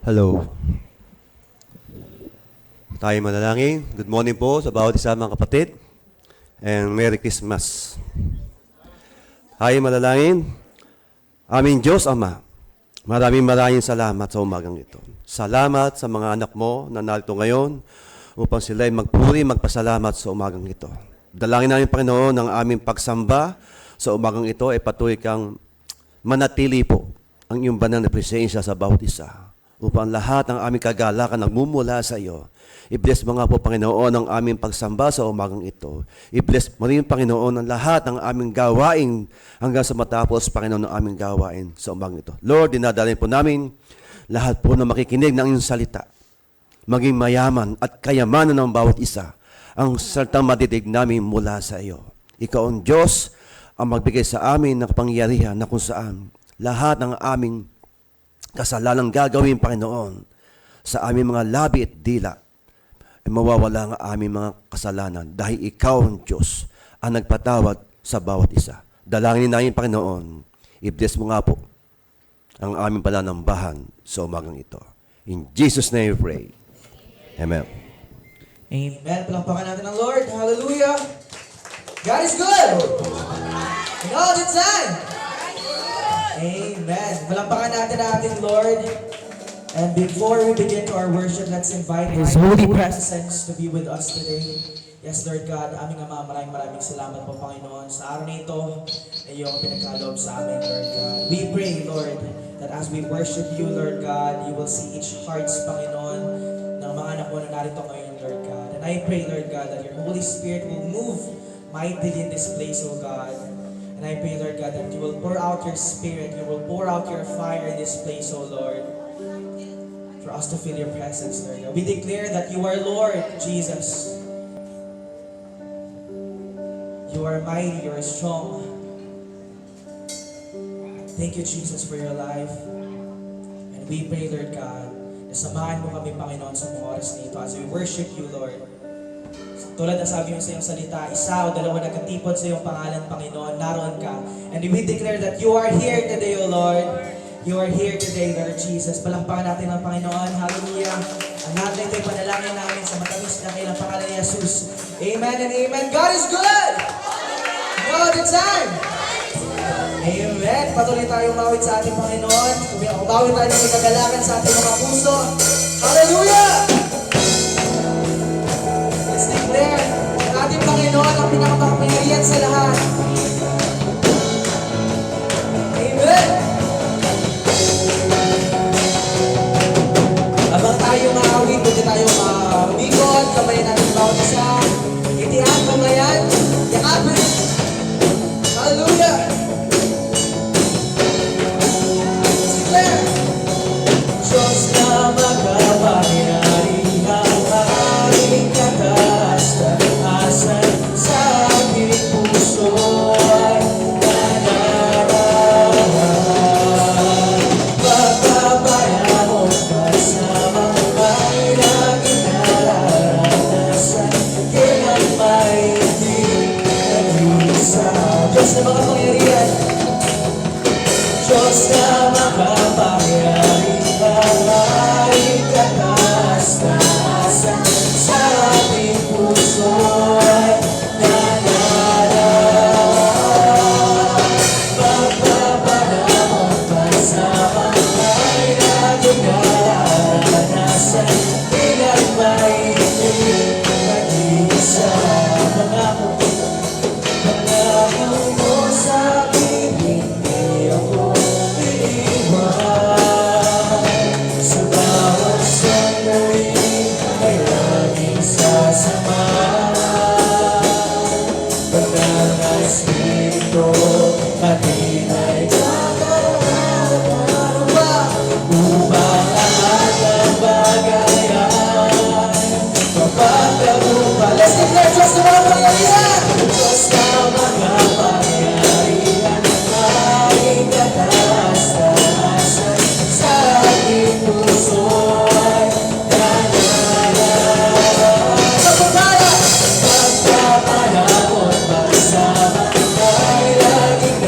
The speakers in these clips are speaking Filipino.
Hello. Tayo manalangin. Good morning po sa bawat isa mga kapatid. And Merry Christmas. Tayo manalangin. Aming Diyos Ama, maraming salamat sa umagang ito. Salamat sa mga anak mo na narito ngayon upang sila'y magpuri, magpasalamat sa umagang ito. Dalangin namin, Panginoon, ang aming pagsamba sa umagang ito ay patuloy kang manatili po ang iyong banal na presensya sa bawat isa upang lahat ng aming kagalakan nagmumula sa iyo. I-bless mo nga po, Panginoon, ang aming pagsamba sa umagang ito. I-bless mo rin, Panginoon, ang lahat ng aming gawain hanggang sa matapos, Panginoon, ng aming gawain sa umagang ito. Lord, dinadalhin po namin lahat po na makikinig ng iyong salita. Maging mayaman at kayamanan ng bawat isa ang salitang madidig namin mula sa iyo. Ikaw ang Diyos ang magbigay sa amin ng kapangyarihan na kung saan lahat ng aming kasalanang gagawin, Panginoon, sa aming mga labi at dila, ay mawawala ang aming mga kasalanan dahil ikaw ang Diyos ang nagpatawad sa bawat isa. Dalangin namin, Panginoon, i-bless mo nga po ang aming pananambahan sa umagang ito. In Jesus' name we pray. Amen. Amen. Palakpakan natin ang Lord. Hallelujah. God is good. And all the time. Amen. Palakpakan natin ang ating Lord. And before we begin to our worship, let's invite His holy presence to be with us today. Yes, Lord God, aming Ama, maraming salamat po, Panginoon. Sa araw na ito, ay iyong pinagkaloob sa amin, Lord God. We pray, Lord, that as we worship you, Lord God, you will see each hearts, Panginoon, ng mga anak mo na narito ngayon, Lord God. And I pray, Lord God, that your Holy Spirit will move mightily in this place, O God. And I pray, Lord God, that you will pour out your Spirit, you will pour out your fire in this place, O Lord, for us to feel your presence, Lord God. We declare that you are Lord, Jesus. You are mighty, you are strong. Thank you, Jesus, for your life. And we pray, Lord God, na samahan mo kami, Panginoon, sa mga oras na ito as we worship you, Lord. Tulad na sabi mo sa iyong salita, isa o dalawa nagkatipon sa iyong pangalan, Panginoon, naroon ka. And we declare that you are here today, O Lord. You are here today, Lord Jesus. Palakpakan natin ang Panginoon. Hallelujah. Ang natin ito'y panalangin namin sa matamis na kailang pangalan ni Jesus. Amen and amen. God is good! All the time! Amen. Patuloy tayong mawit sa ating Panginoon. Umawit tayo ng kagalakan sa ating mga puso. Hallelujah! Let's declare ang ating Panginoon ang pinakamakapangyarihan sa lahat. Amen! Habang tayo maawit, pwede tayo umikot, kamay natin bawat isa. Itihan mo ngayon, yakapin. Hallelujah! Let's declare! Diyos na makapangyarihan, aking kataas-taasan sa aking puso ay nananahan. Pagpapaya mo kasama ay laging nararanasan, kailan may hindi nag-iisa. Diyos na makapangyarihan, Diyos na makapangyarihan, aking kataas-taasan sa ating puso ay nananahan. Pagpapanamon kasama ay laging nararanasan, kailan may hindi nag-iisa. Pangako mo sa akin, hindi ako iiwan. Sa bawat sandali ay laging sasamahan. Banal na Espiritu, atin ay gagalawa upang lahat ng bagay ay mapagtagumpay. Let's declare Diyos na makapangyarihan! Diyos na makapangyarihan, aking kataas-taasan sa aking puso ay nananahan. Pagpapanahon, pagsama ay laging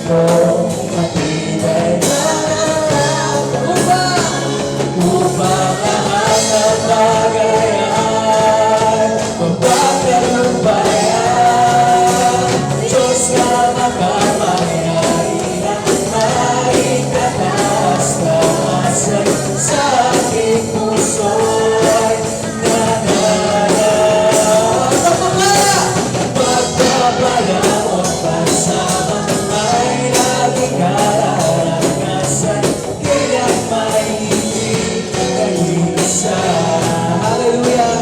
ko, matibay na upang lahat ng bagay ay magpapatagumpayan. Diyos na makapangyarihan, maikataas-taasan sa aking puso'y nananalag. Pagpapalaot pagsama ay laging kararanasan, kailang maibig nag-iisa. Hallelujah!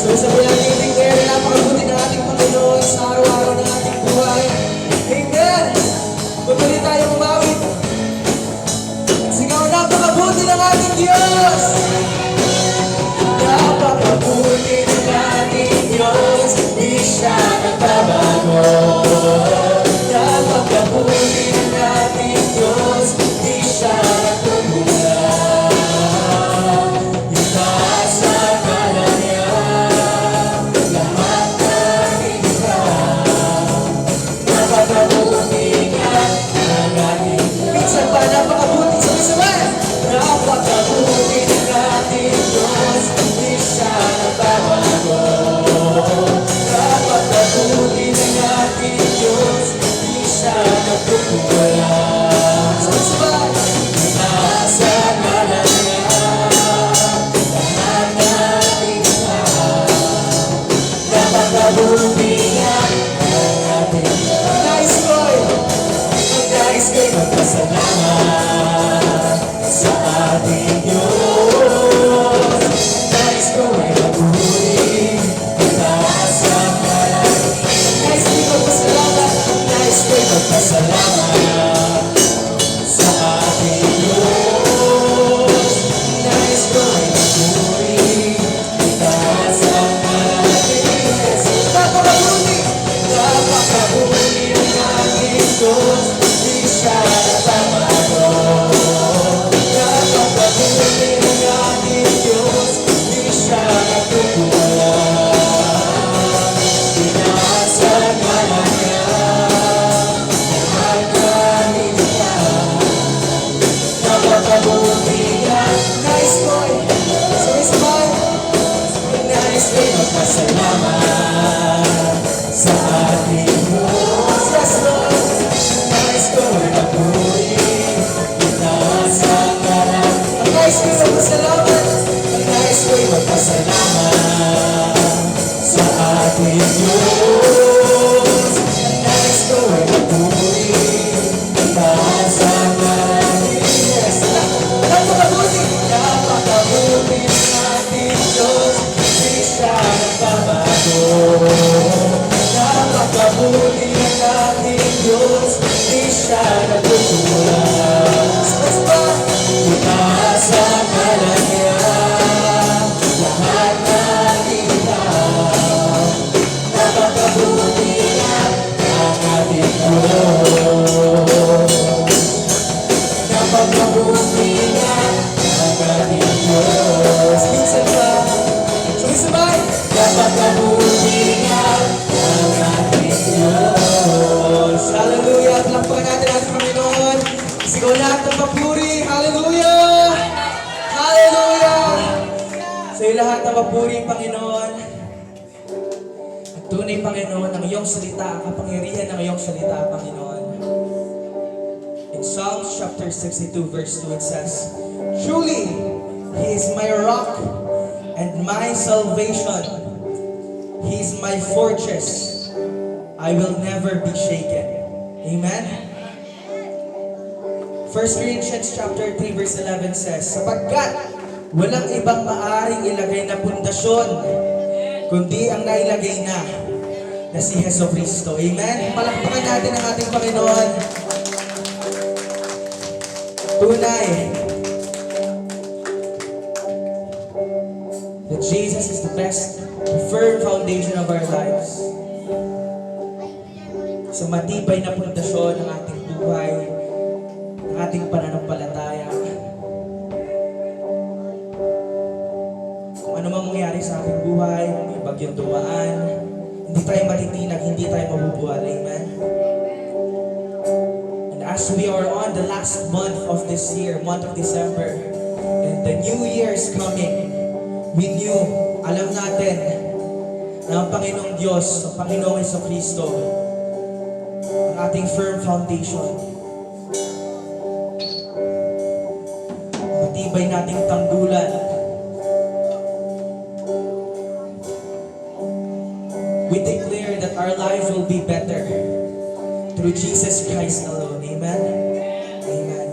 So sa bulang declare, napakabuti ng ating Panginoon sa araw-araw ng ating buhay. Amen! Patuloy tayong umawit. Sigaw, napakabuti ng ating Diyos! Napakabuti ng ating Diyos, di siya nagbabago. Napakabuti ng ating Diyos, di siya nagtutulad. Itaas ang ngalan niya, lahat ng hirap. Napakabuti nga ng ating minsan pa napakabuti sa isaman. Napakabuti ng ating Diyos, di siya nagbabago. Napakabuti ng ating Diyos, di siya nagtutulad. Sabay-sabay. Itaas ang ngalan niya, lahat ng hirap. Napakabuti nga ng ating nais ko'y magpasalamat sa ating Diyos. Nais ko'y magpuri, itaas ang ngalan. Nais ko'y magpasalamat, nais ko'y magpasalamat sa ating Diyos. Nais ko'y magpuri, itaas ang ngalan. Napakabuti, napakabuti ng ating Diyos, di siya nagbabago. Napakabuti ng ating Diyos, di siya nagtutulad. Itaas ang ngalan niya, lahat ng hirap. Napakabuti nga, nais ko'y sabay-sabay. Nais ko'y magpasalamat sa ating Diyos. Yes, Lord. Nais ko'y magpuri, itaas ang ngalan. Ang nais ko'y magpasalamat, ang nais ko'y magpasalamat sa ating Diyos. Ang nais ko'y magpuri, itaas ang ngalan. Yes, napakabuti, napakabuti ng ating Diyos, di siya nagbabago. Napakabuti ng ating Diyos, di siya nagtutulad. Sabay-sabay. Itaas ang ngalan niya, lahat ng hirap. Napakabuti ng ating Diyos. Napakabuti ng ating Diyos. Minsan pa, sabay-sabay. Napakabuti ng ating Diyos. Hallelujah! Palakpakan natin ating Panginoon. Sigaw lahat ng papuri. Hallelujah! Hallelujah! Sa iyo lahat ng papuri, Panginoon. Ang tunay, Panginoon, ang iyong salita, ang kapangyarihan ng iyong salita, Panginoon. In Psalms chapter 62 verse 2 it says, Truly, He is my rock and my salvation. He is my fortress. I will never be shaken. Amen? 1 Corinthians chapter 3 verse 11 says, Sapagkat walang ibang maaring ilagay na pundasyon, kundi ang nailagay na si Heso Kristo. Amen? Palakpakan natin ang ating Panginoon. Tunay that Jesus is the best, the firm foundation of our lives. Sa matibay na pundasyon ng ating buhay, ng ating pananampalataya. Kung ano mang mangyari sa ating buhay, kung may bagyong dumaan, hindi tayo matitinag, hindi tayo mabubuwal. Amen? And as we are on the last month of this year, month of December, and the new year is coming, we knew, alam natin, na ang Panginoong Diyos, ang Panginoong Jesucristo, ang ating firm foundation, matibay nating tanggulan. We declare that our life will be better through Jesus Christ alone. Amen? Amen.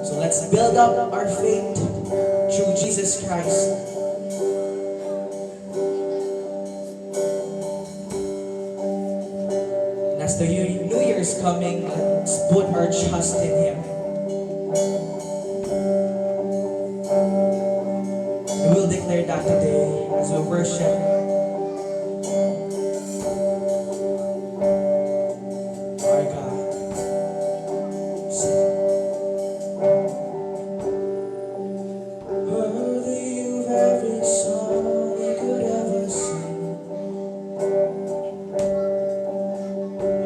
So let's build up our faith through Jesus Christ. And as the New Year is coming, let's put our trust in Him. We will declare that today as we worship. Our God. Worthy of every song we could ever sing.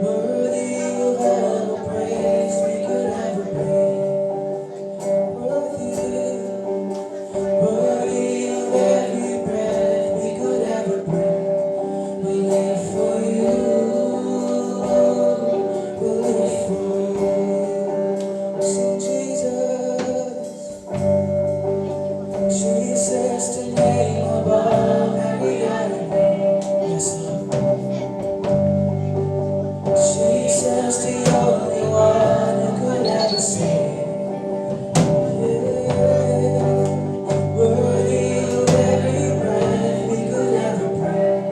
Worthy of all the praise we could ever bring. Worthy of every breath we could ever bring. We live for you. We live for you. Sing Jesus. Jesus, the name above every other name. Yes, Lord. Jesus, the only one who could ever save. Worthy of every breath we could ever breathe.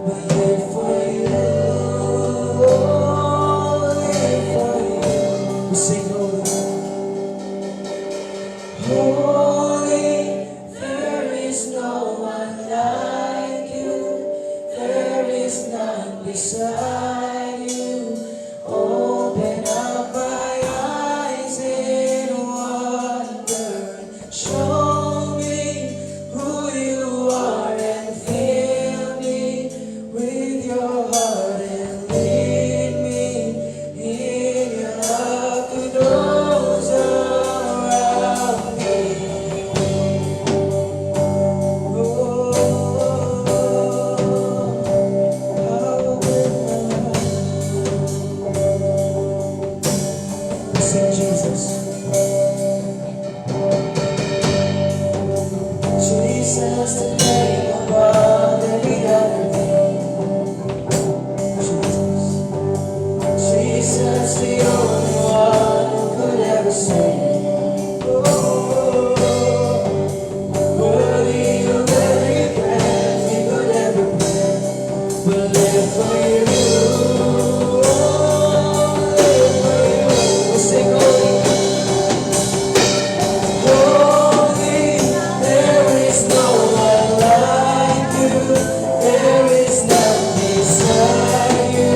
We live for you. Live for you. We sing holy. Holy, there is no one like you. There is none beside you. Open up my eyes in wonder. Show me who you are and fill me with your heart and lead me in your love to those around me. Sing Jesus. Jesus, the name above every other name. Jesus. Jesus, the only one who could ever save. Worthy of every breath we could ever breathe. We'll live for you. Live for you. We'll sing holy. Holy, there is no one like you. There is none beside you.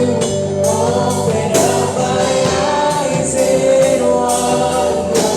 Open up my eyes in wonder.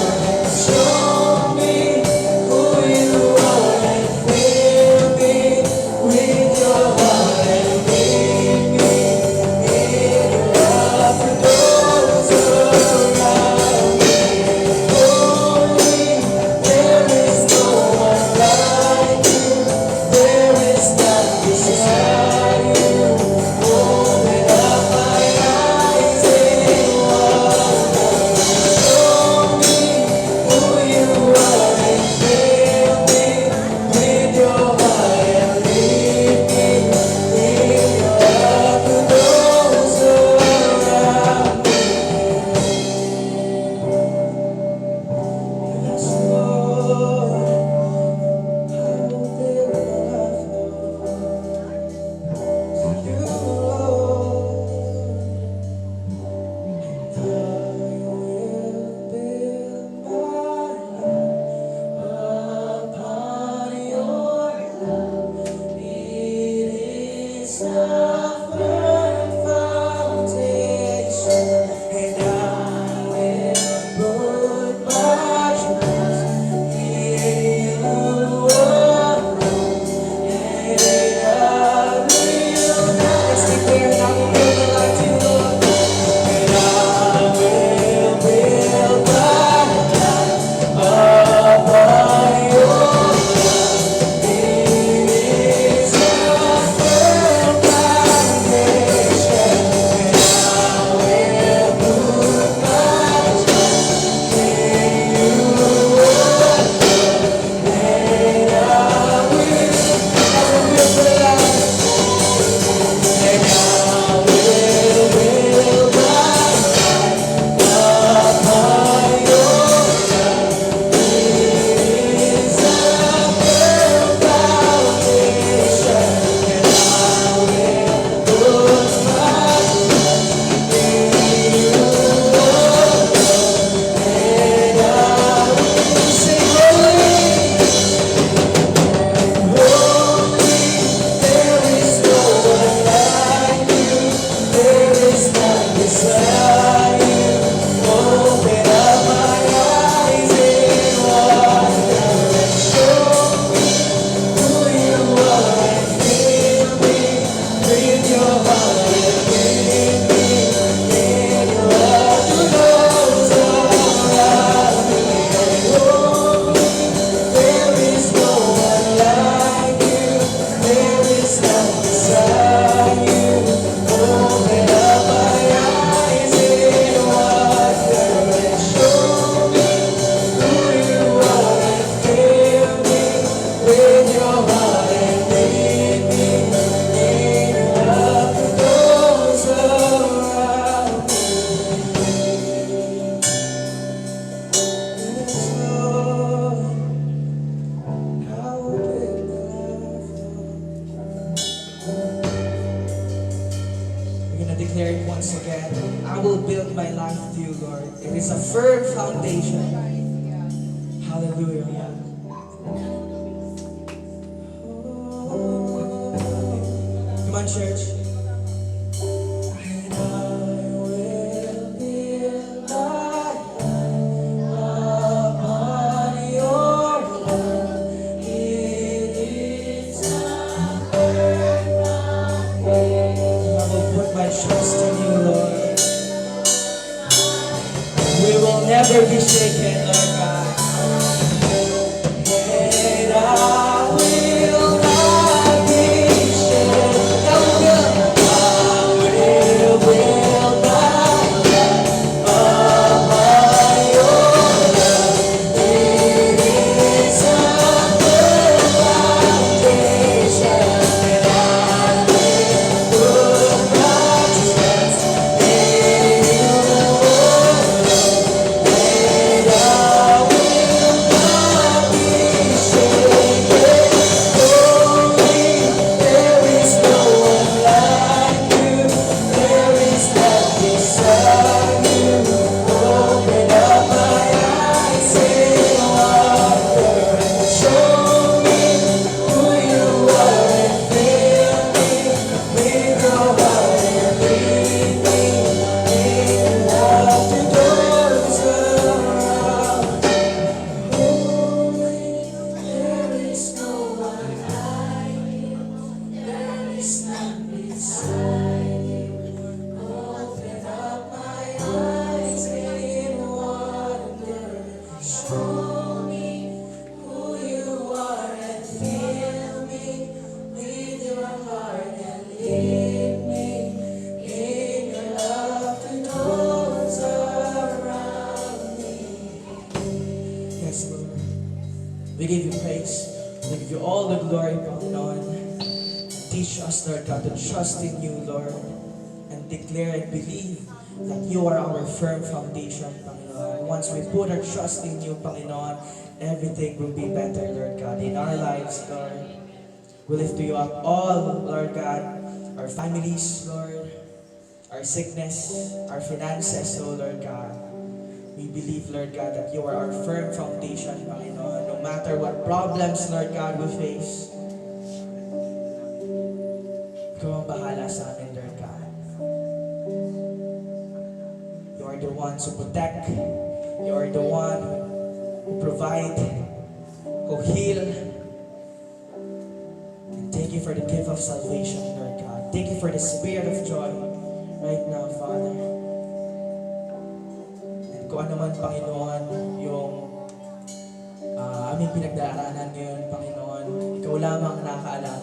I will build my life to you, Lord. It is a firm foundation. Hallelujah. Come on, church. And I will build my life upon your love. It is a firm foundation. I will put my trust in you, Lord. We will never be shaken, Lord God. And I will not be shaken. I will build my life upon your love. It is a firm foundation. And I will put my trust in you, Lord. And I will not be shaken. Holy, there is no one like you. There is none beside you. Open up my eyes in wonder. Show me who you are and fill me with your heart and lead me in love to doors around. Holy, there is no one like you. There is none beside you. Open up my eyes in wonder. Show me who you are and fill me with your heart and lead me in your love to those around me. Yes, Lord. We give you praise. We give you all the glory, Panginoon. Teach us, Lord God, to trust in you, Lord, and declare and believe that you are our firm foundation, Panginoon. Once we put our trust in you, Panginoon, everything will be better, Lord God, in our lives, Lord. We lift you up all, Lord God, our families, Lord, our sickness, our finances, oh Lord God. We believe, Lord God, that you are our firm foundation, Panginoon. No matter what problems, Lord God, we face, ikaw ang bahala sa amin, Lord God. You are the one to protect. You are the one who provide, who heal. And thank you for the gift of salvation, Lord God. Thank you for the spirit of joy right now, Father. And kung ano man, Panginoon, yung aming pinagdaraanan ngayon, Panginoon, ikaw lamang nakakaalam.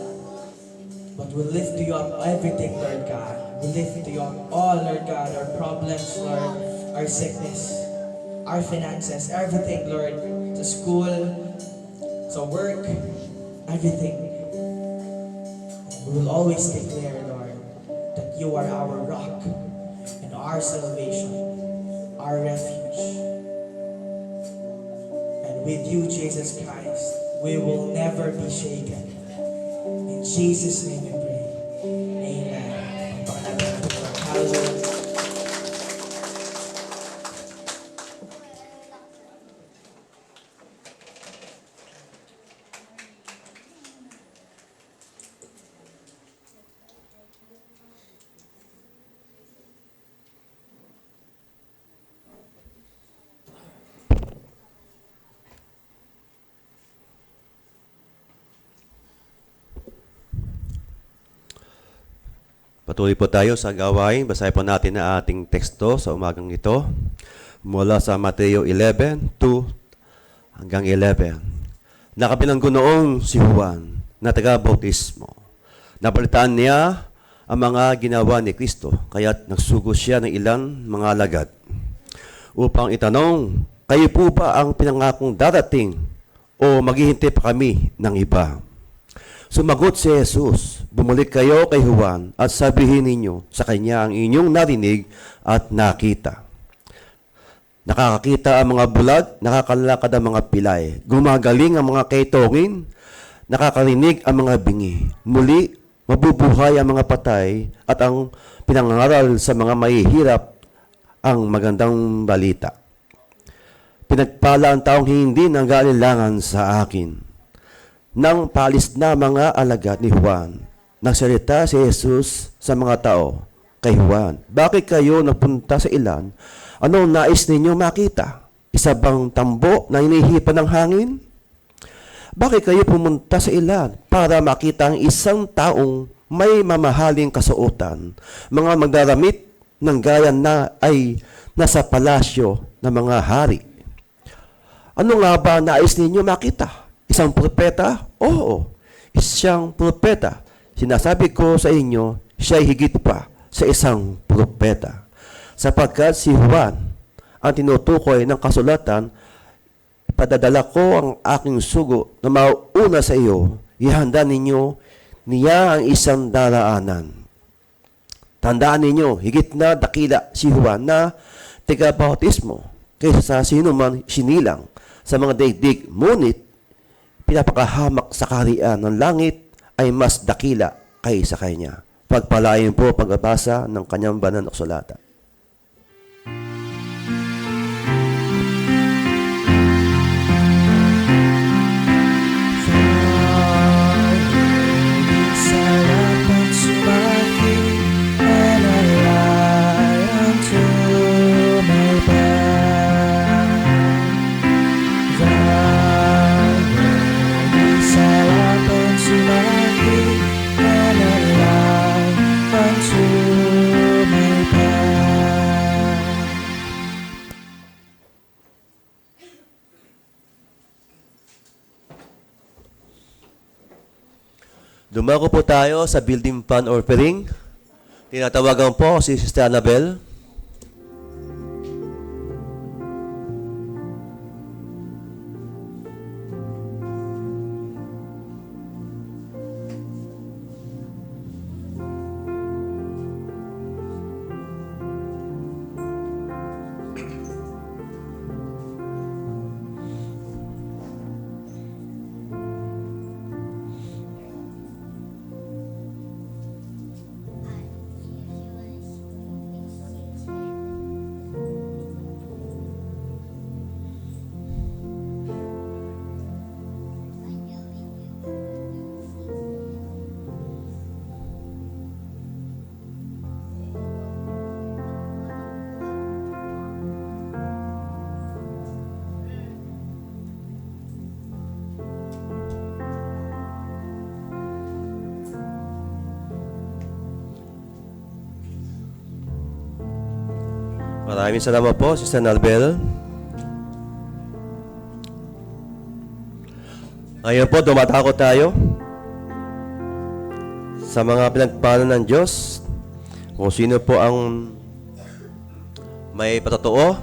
But we lift you up everything, Lord God. We lift you up all, Lord God, our problems, Lord, our sickness, our finances, everything, Lord, sa school, sa work, everything. We will always declare, Lord, that you are our rock and our salvation, our refuge. And with you, Jesus Christ, we will never be shaken. In Jesus' name we pray. Amen. Pangalanan natin, Lord. Hallelujah. Patuloy po tayo sa gawain. Basahin po natin ang ating teksto sa umagang ito. Mula sa Mateo 11, 2 hanggang 11. Nakabilanggo noong si Juan na taga-bautismo. Napalitaan niya ang mga ginawa ni Kristo, kaya't nagsugo siya ng ilang mga alagad upang itanong, kayo po ba ang pinangakong darating o maghihintay pa kami ng iba? Sumagot si Jesus, bumalik kayo kay Juan at sabihin ninyo sa kanya ang inyong narinig at nakita. Nakakakita ang mga bulag, nakakalakad ang mga pilay, gumagaling ang mga kaitongin, nakakarinig ang mga bingi. Muli, mabubuhay ang mga patay at ang pinangaral sa mga mahihirap ang magandang balita. Pinagpala ang taong hindi nanggalinlangan sa akin. Nang palis na mga alagad ni Juan, nagsalita si Jesus sa mga tao kay Juan, bakit kayo napunta sa ilan? Anong nais ninyo makita? Isa bang tambo na hinihipan ng hangin? Bakit kayo pumunta sa ilan para makita ang isang taong may mamahaling kasuotan, mga magdaramit ng gaya na ay nasa palasyo ng mga hari? Ano nga ba nais ninyo makita? Isang propeta? Oo, isang propeta. Sinasabi ko sa inyo, siya ay higit pa sa isang propeta. Sapagkat si Juan ang tinutukoy ng kasulatan, padadala ko ang aking sugo na mauna sa iyo, ihanda ninyo niya ang isang daraanan. Tandaan ninyo, higit na dakila si Juan na taga-bautismo kaysa sa sino man sinilang sa mga daigdig, ngunit pinapakahamak sa kaharian ng langit ay mas dakila kaysa kanya. Pagpalain po pagbabasa ng kanyang banal na kasulatan. Dumako po tayo sa building fund offering. Tinatawagan po si Sister Annabel. Maraming salamat po, Sister Annabel. Ngayon po, dumatakot tayo sa mga pinagpala ng Diyos. Kung sino po ang may patotoo,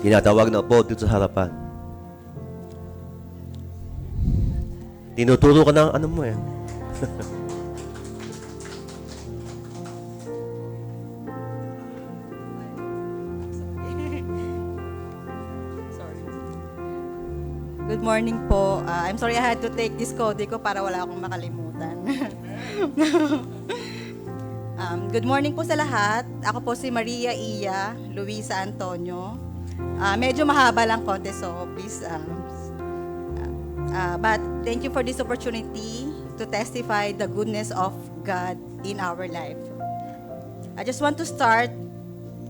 tinatawag na po dito sa harapan. Tinuturo ka ng ano mo eh. Good morning po. I'm sorry I had to take this code ko para wala akong makalimutan. Good morning po sa lahat. Ako po si Maria Iya Luisa Antonio. Medyo mahaba lang konti, so please. But thank you for this opportunity to testify the goodness of God in our life. I just want to start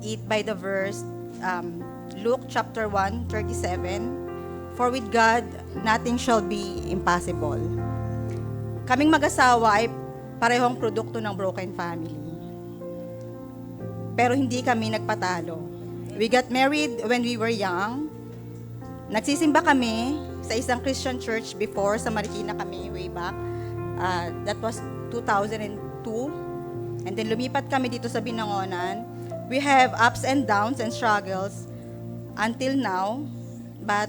it by the verse Luke chapter 1:37. For with God, nothing shall be impossible. Kaming mag-asawa ay parehong produkto ng broken family. Pero hindi kami nagpatalo. We got married when we were young. Nagsisimba kami sa isang Christian church before, sa Marikina kami, way back. That was 2002. And then lumipat kami dito sa Binangonan. We have ups and downs and struggles until now, but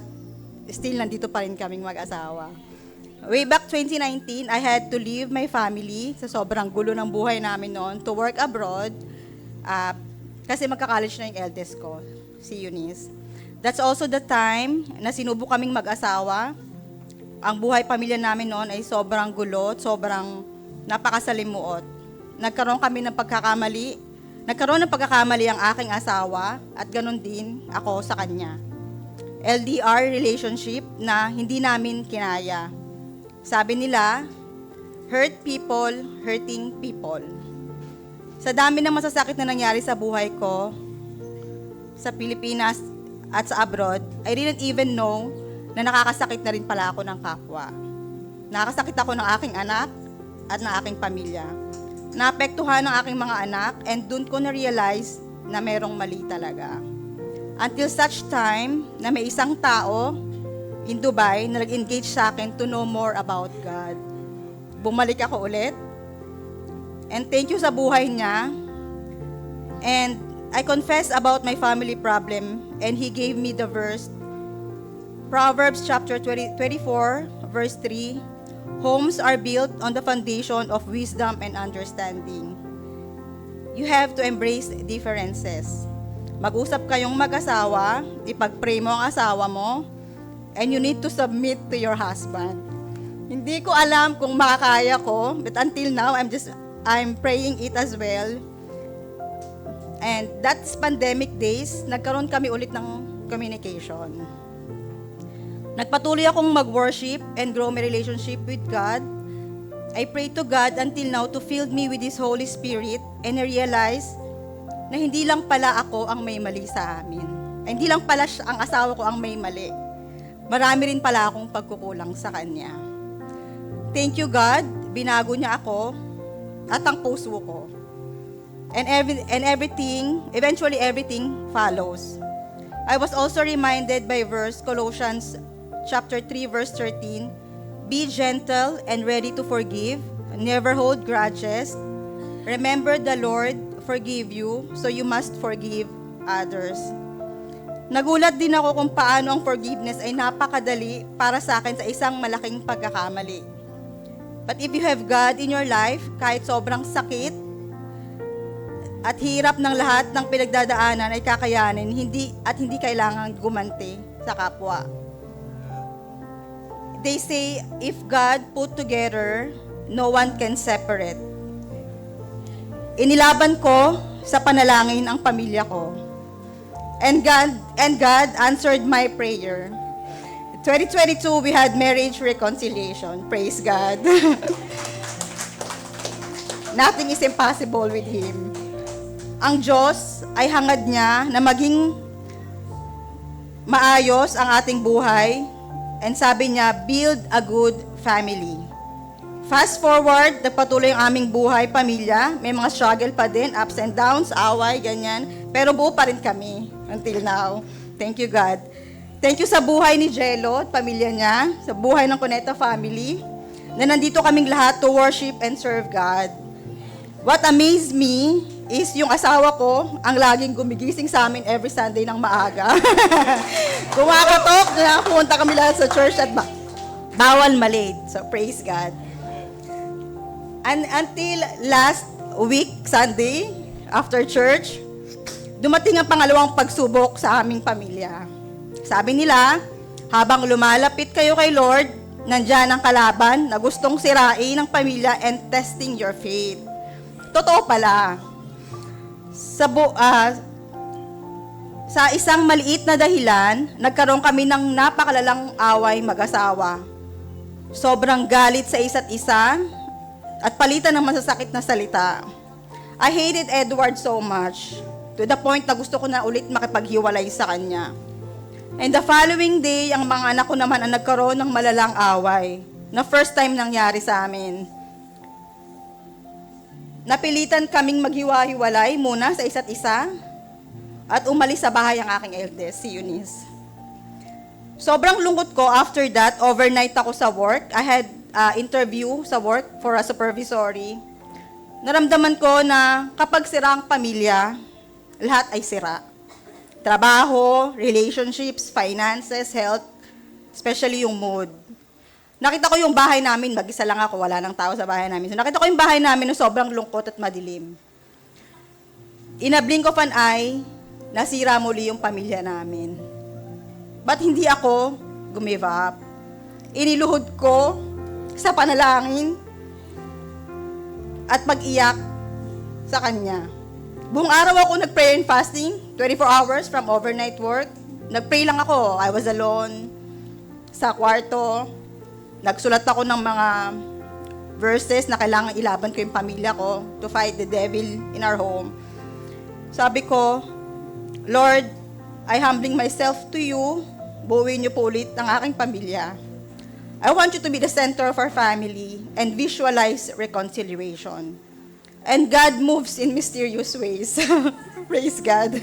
still nandito pa rin kaming mag-asawa. Way back 2019, I had to leave my family sa sobrang gulo ng buhay namin noon to work abroad kasi magka-college na yung eldest ko, si Eunice. That's also the time na sinubo kaming mag-asawa. Ang buhay pamilya namin noon ay sobrang gulo, sobrang napakasalimuot. Nagkaroon kami ng pagkakamali Nagkaroon ng pagkakamali ang aking asawa at ganun din ako sa kanya. LDR relationship na hindi namin kinaya. Sabi nila, hurt people, hurting people. Sa dami ng masasakit na nangyari sa buhay ko, sa Pilipinas at sa abroad, I didn't even know na nakakasakit na rin pala ako ng kapwa. Nakakasakit ako ng aking anak at ng aking pamilya. Naapektuhan ng aking mga anak and dun ko na-realize na merong mali talaga. Until such time na may isang tao in Dubai na nag-engage sa akin to know more about God. Bumalik ako ulit. And thank you sa buhay niya. And I confessed about my family problem and he gave me the verse, Proverbs chapter 24, verse 3, homes are built on the foundation of wisdom and understanding. You have to embrace differences. Mag-usap kayong mag-asawa, ipag-pray mo ang asawa mo, and you need to submit to your husband. Hindi ko alam kung makakaya ko, but until now, I'm praying it as well. And that's pandemic days, nagkaroon kami ulit ng communication. Nagpatuloy akong mag-worship and grow my relationship with God. I pray to God until now to fill me with His Holy Spirit and I realize na hindi lang pala ako ang may mali sa amin. Hindi lang pala ang asawa ko ang may mali. Marami rin pala akong pagkukulang sa Kanya. Thank you God, binago niya ako at ang puso ko. And eventually everything follows. I was also reminded by verse Colossians chapter 3 verse 13, be gentle and ready to forgive, never hold grudges. Remember the Lord forgive you, so you must forgive others. Nagulat din ako kung paano ang forgiveness ay napakadali para sa akin sa isang malaking pagkakamali. But if you have God in your life, kahit sobrang sakit at hirap ng lahat ng pinagdadaanan ay kakayanin, hindi kailangan gumanti sa kapwa. They say, if God put together, no one can separate. Inilaban ko sa panalangin ang pamilya ko. And God answered my prayer. 2022, we had marriage reconciliation. Praise God. Nothing is impossible with Him. Ang Diyos ay hangad niya na maging maayos ang ating buhay. And sabi niya, build a good family. Fast forward, nagpatuloy ang aming buhay, pamilya. May mga struggle pa din, ups and downs, away, ganyan. Pero buo pa rin kami until now. Thank you, God. Thank you sa buhay ni Jello at pamilya niya, sa buhay ng Cuneta family, na nandito kaming lahat to worship and serve God. What amazed me is yung asawa ko ang laging gumigising sa amin every Sunday ng maaga. Kumakatok, pumunta kami lahat sa church at bawal malate. So praise God. And until last week, Sunday, after church, dumating ang pangalawang pagsubok sa aming pamilya. Sabi nila, habang lumalapit kayo kay Lord, nandyan ang kalaban na gustong sirain ang pamilya and testing your faith. Totoo pala. Sa isang maliit na dahilan, nagkaroon kami ng napakalalang away mag-asawa. Sobrang galit sa isa't isa at palitan ng masasakit na salita. I hated Edward so much, to the point na gusto ko na ulit makipaghiwalay sa kanya. And the following day, ang mga anak ko naman ang nagkaroon ng malalang away, na first time nangyari sa amin. Napilitan kaming maghiwa-hiwalay muna sa isa't isa at umalis sa bahay ang aking eldest, si Eunice. Sobrang lungkot ko after that, overnight ako sa work. I had interview sa work for a supervisory. Naramdaman ko na kapag sira ang pamilya, lahat ay sira. Trabaho, relationships, finances, health, especially yung mood. Nakita ko yung bahay namin, mag-isa lang ako, wala nang tao sa bahay namin. So nakita ko yung bahay namin na sobrang lungkot at madilim. In a blink of an eye, nasira muli yung pamilya namin. But hindi ako gumive up. Iniluhod ko sa panalangin at pag-iyak sa Kanya. Buong araw ako nag-prayer and fasting, 24 hours from overnight work. Nag-pray lang ako. I was alone sa kwarto. Nagsulat ako ng mga verses na kailangan ilaban ko yung pamilya ko to fight the devil in our home. Sabi ko, Lord, I humbling myself to you. Buuin niyo po ulit ang aking pamilya. I want you to be the center of our family and visualize reconciliation. And God moves in mysterious ways. Praise God.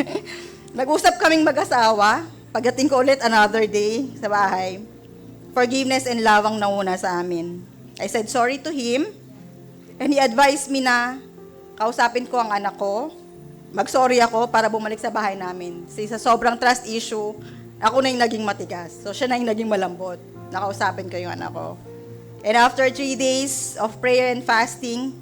Nag-usap kaming mag-asawa. Pagdating ko ulit another day sa bahay, forgiveness and love ang nauna sa amin. I said sorry to him, and he advised me na kausapin ko ang anak ko, mag-sorry ako para bumalik sa bahay namin. Kasi sa sobrang trust issue, ako na yung naging matigas. So siya na yung naging malambot. Nakausapin ko yung anak ko. And after 3 days of prayer and fasting,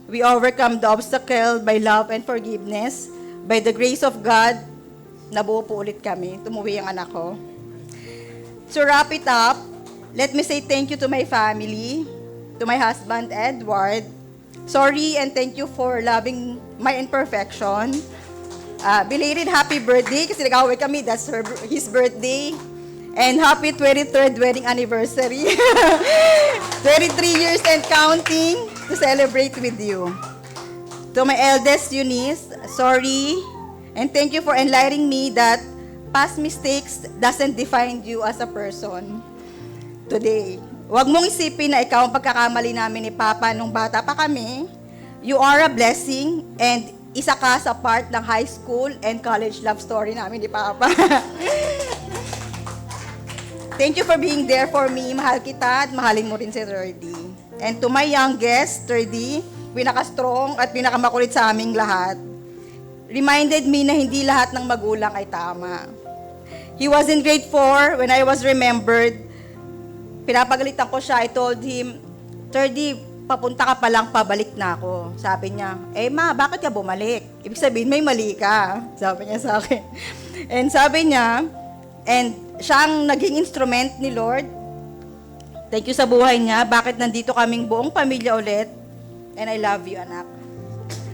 we overcome the obstacle by love and forgiveness. By the grace of God, nabuo po ulit kami. Tumuwi ang anak ko. To wrap it up, let me say thank you to my family, to my husband, Edward. Sorry and thank you for loving my imperfection. Belated happy birthday kasi nag-away kami. That's his birthday. And happy 23rd wedding anniversary. 23 years and counting to celebrate with you. To my eldest, Eunice, sorry. And thank you for enlightening me that past mistakes doesn't define you as a person today. Huwag mong isipin na ikaw ang pagkakamali namin ni Papa nung bata pa kami. You are a blessing and isa ka sa part ng high school and college love story namin ni Papa. Thank you for being there for me. Mahal kita at mahalin mo rin si Terdy. And to my youngest, Terdy, pinaka-strong at pinakamakulit sa aming lahat. Reminded me na hindi lahat ng magulang ay tama. He was in grade 4 when I was remembered. Pinapagalitan ko siya. I told him, Terdy, papunta ka pa lang, pabalik na ako. Sabi niya, ma, bakit ka bumalik? Ibig sabihin, may mali ka. Sabi niya sa akin. And sabi niya, and siya ang naging instrument ni Lord. Thank you sa buhay niya. Bakit nandito kaming buong pamilya ulit? And I love you, anak.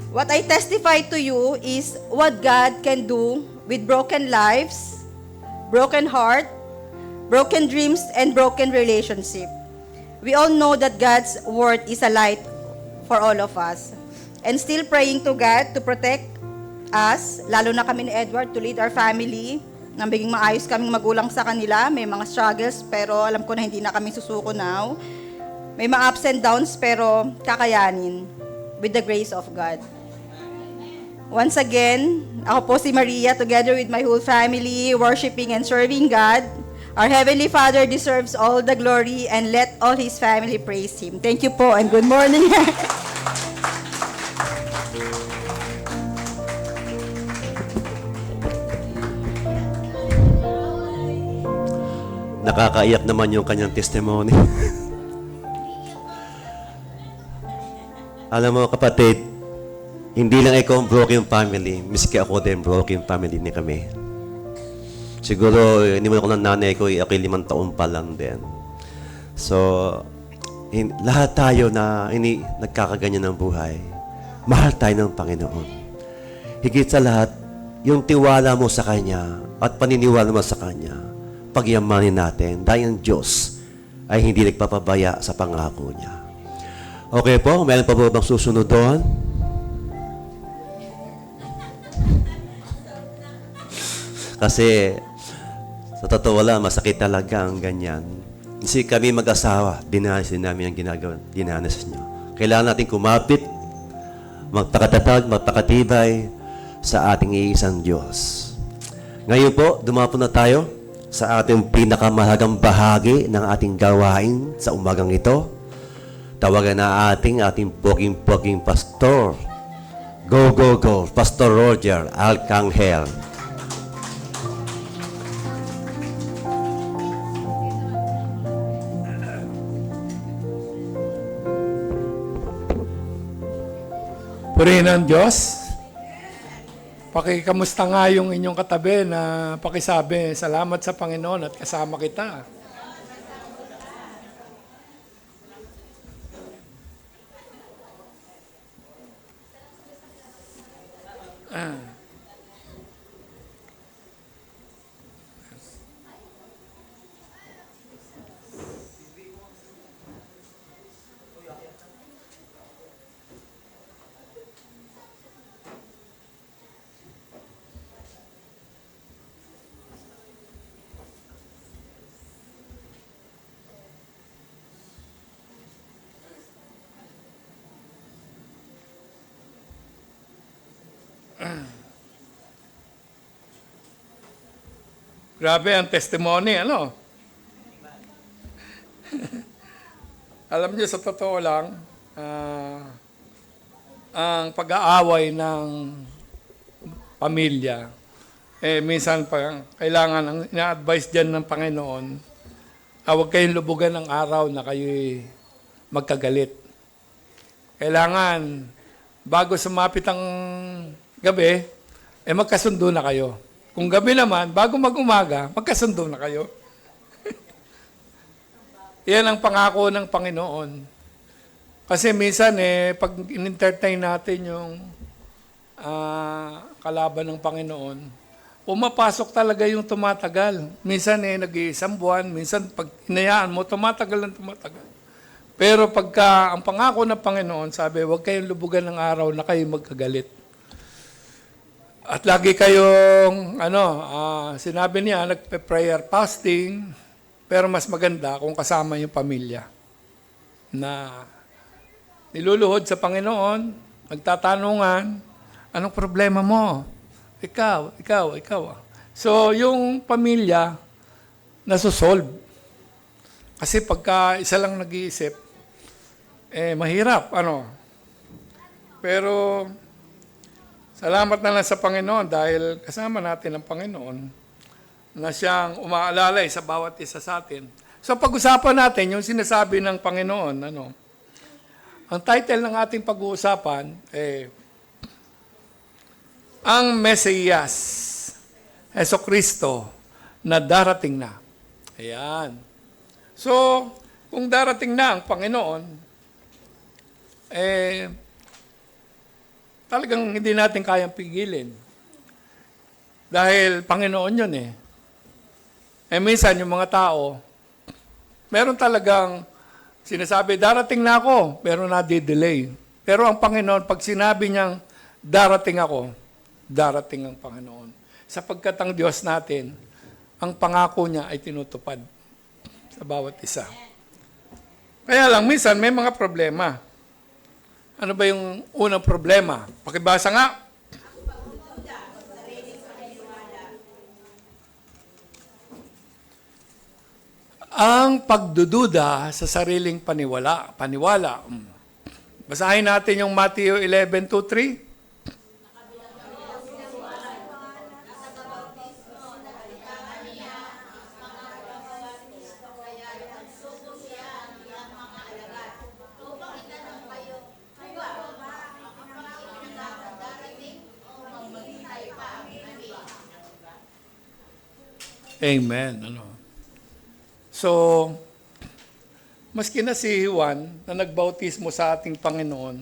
What I testify to you is what God can do with broken lives, broken heart, broken dreams, and broken relationship. We all know that God's word is a light for all of us. And still praying to God to protect us, lalo na kami ni Edward, to lead our family, nang biging maayos kaming magulang sa kanila. May mga struggles, pero alam ko na hindi na kami susuko now. May mga ups and downs, pero kakayanin with the grace of God. Once again, ako po si Maria, together with my whole family, worshiping and serving God. Our Heavenly Father deserves all the glory, and let all His family praise Him. Thank you po, and good morning. Nakakaiyak naman yung kanyang testimony. Alam mo kapatid, hindi lang ikaw ang broken family, miski ako din broken family ni kami. Siguro, iniwan ko ng nanay ko, ako'y 5 taon pa lang din. So, lahat tayo na nagkakaganyan ng buhay, mahal tayo ng Panginoon. Higit sa lahat, yung tiwala mo sa Kanya at paniniwala mo sa Kanya, pagyamanin natin dahil ang Diyos ay hindi nagpapabaya sa pangako niya. Okay po, meron pa po bang susunod doon? Kasi sa totoo lang, masakit talaga ang ganyan. Kasi kami mag-asawa, dinanas namin ang dinanas niyo. Kailangan natin kumapit, magpakatatag, magpakatibay sa ating iisang Diyos. Ngayon po, dumapo na tayo sa ating pinakamahalagang bahagi ng ating gawain sa umagang ito. Tawagan na ating poging pastor. Go, go, go. Pastor Roger Alcanghel. Purihin ang Diyos. Pakikamusta nga yung inyong katabi na pakisabi, salamat sa Panginoon at kasama kita. Grabe ang testimony, ano? Alam niyo, sa totoo lang, ang pag-aaway ng pamilya, minsan pa, kailangan, ang ina-advise dyan ng Panginoon, huwag kayong lubugan ng araw na kayo'y magkagalit. Kailangan, bago sumapit ang gabi, magkasundo na kayo. Kung gabi naman, bago mag-umaga, magkasundo na kayo. Yan ang pangako ng Panginoon. Kasi minsan, pag in-entertain natin yung kalaban ng Panginoon, pumapasok talaga yung tumatagal. Minsan, nag-iisang buwan. Minsan, pag hinayaan mo, tumatagal. Pero pagka ang pangako ng Panginoon, sabi, huwag kayong lubugan ng araw na kayo magkagalit. At lagi kayong, sinabi niya, nagpe-prayer fasting, pero mas maganda kung kasama yung pamilya na niluluhod sa Panginoon, nagtatanungan, anong problema mo? Ikaw. So, yung pamilya, nasusolve. Kasi pagka isa lang nag-iisip, mahirap, Pero, salamat na lang sa Panginoon dahil kasama natin ang Panginoon na siyang umaalalay sa bawat isa sa atin. So, pag-usapan natin yung sinasabi ng Panginoon, ang title ng ating pag-uusapan, ang Mesiyas, Jesucristo, na darating na. Ayan. So, kung darating na ang Panginoon, talagang hindi natin kayang pigilin. Dahil Panginoon yun minsan yung mga tao, meron talagang sinasabi, darating na ako, pero nadi-delay. Pero ang Panginoon, pag sinabi niyang, darating ako, darating ang Panginoon. Sapagkat ang Diyos natin, ang pangako niya ay tinutupad sa bawat isa. Kaya lang, minsan may mga problema. Ano ba yung unang problema? Pakibasa nga. Ang pagdududa sa sariling paniwala. Basahin natin yung Matthew 11:2-3. Amen. So, maski na si Juan na nagbautismo sa ating Panginoon,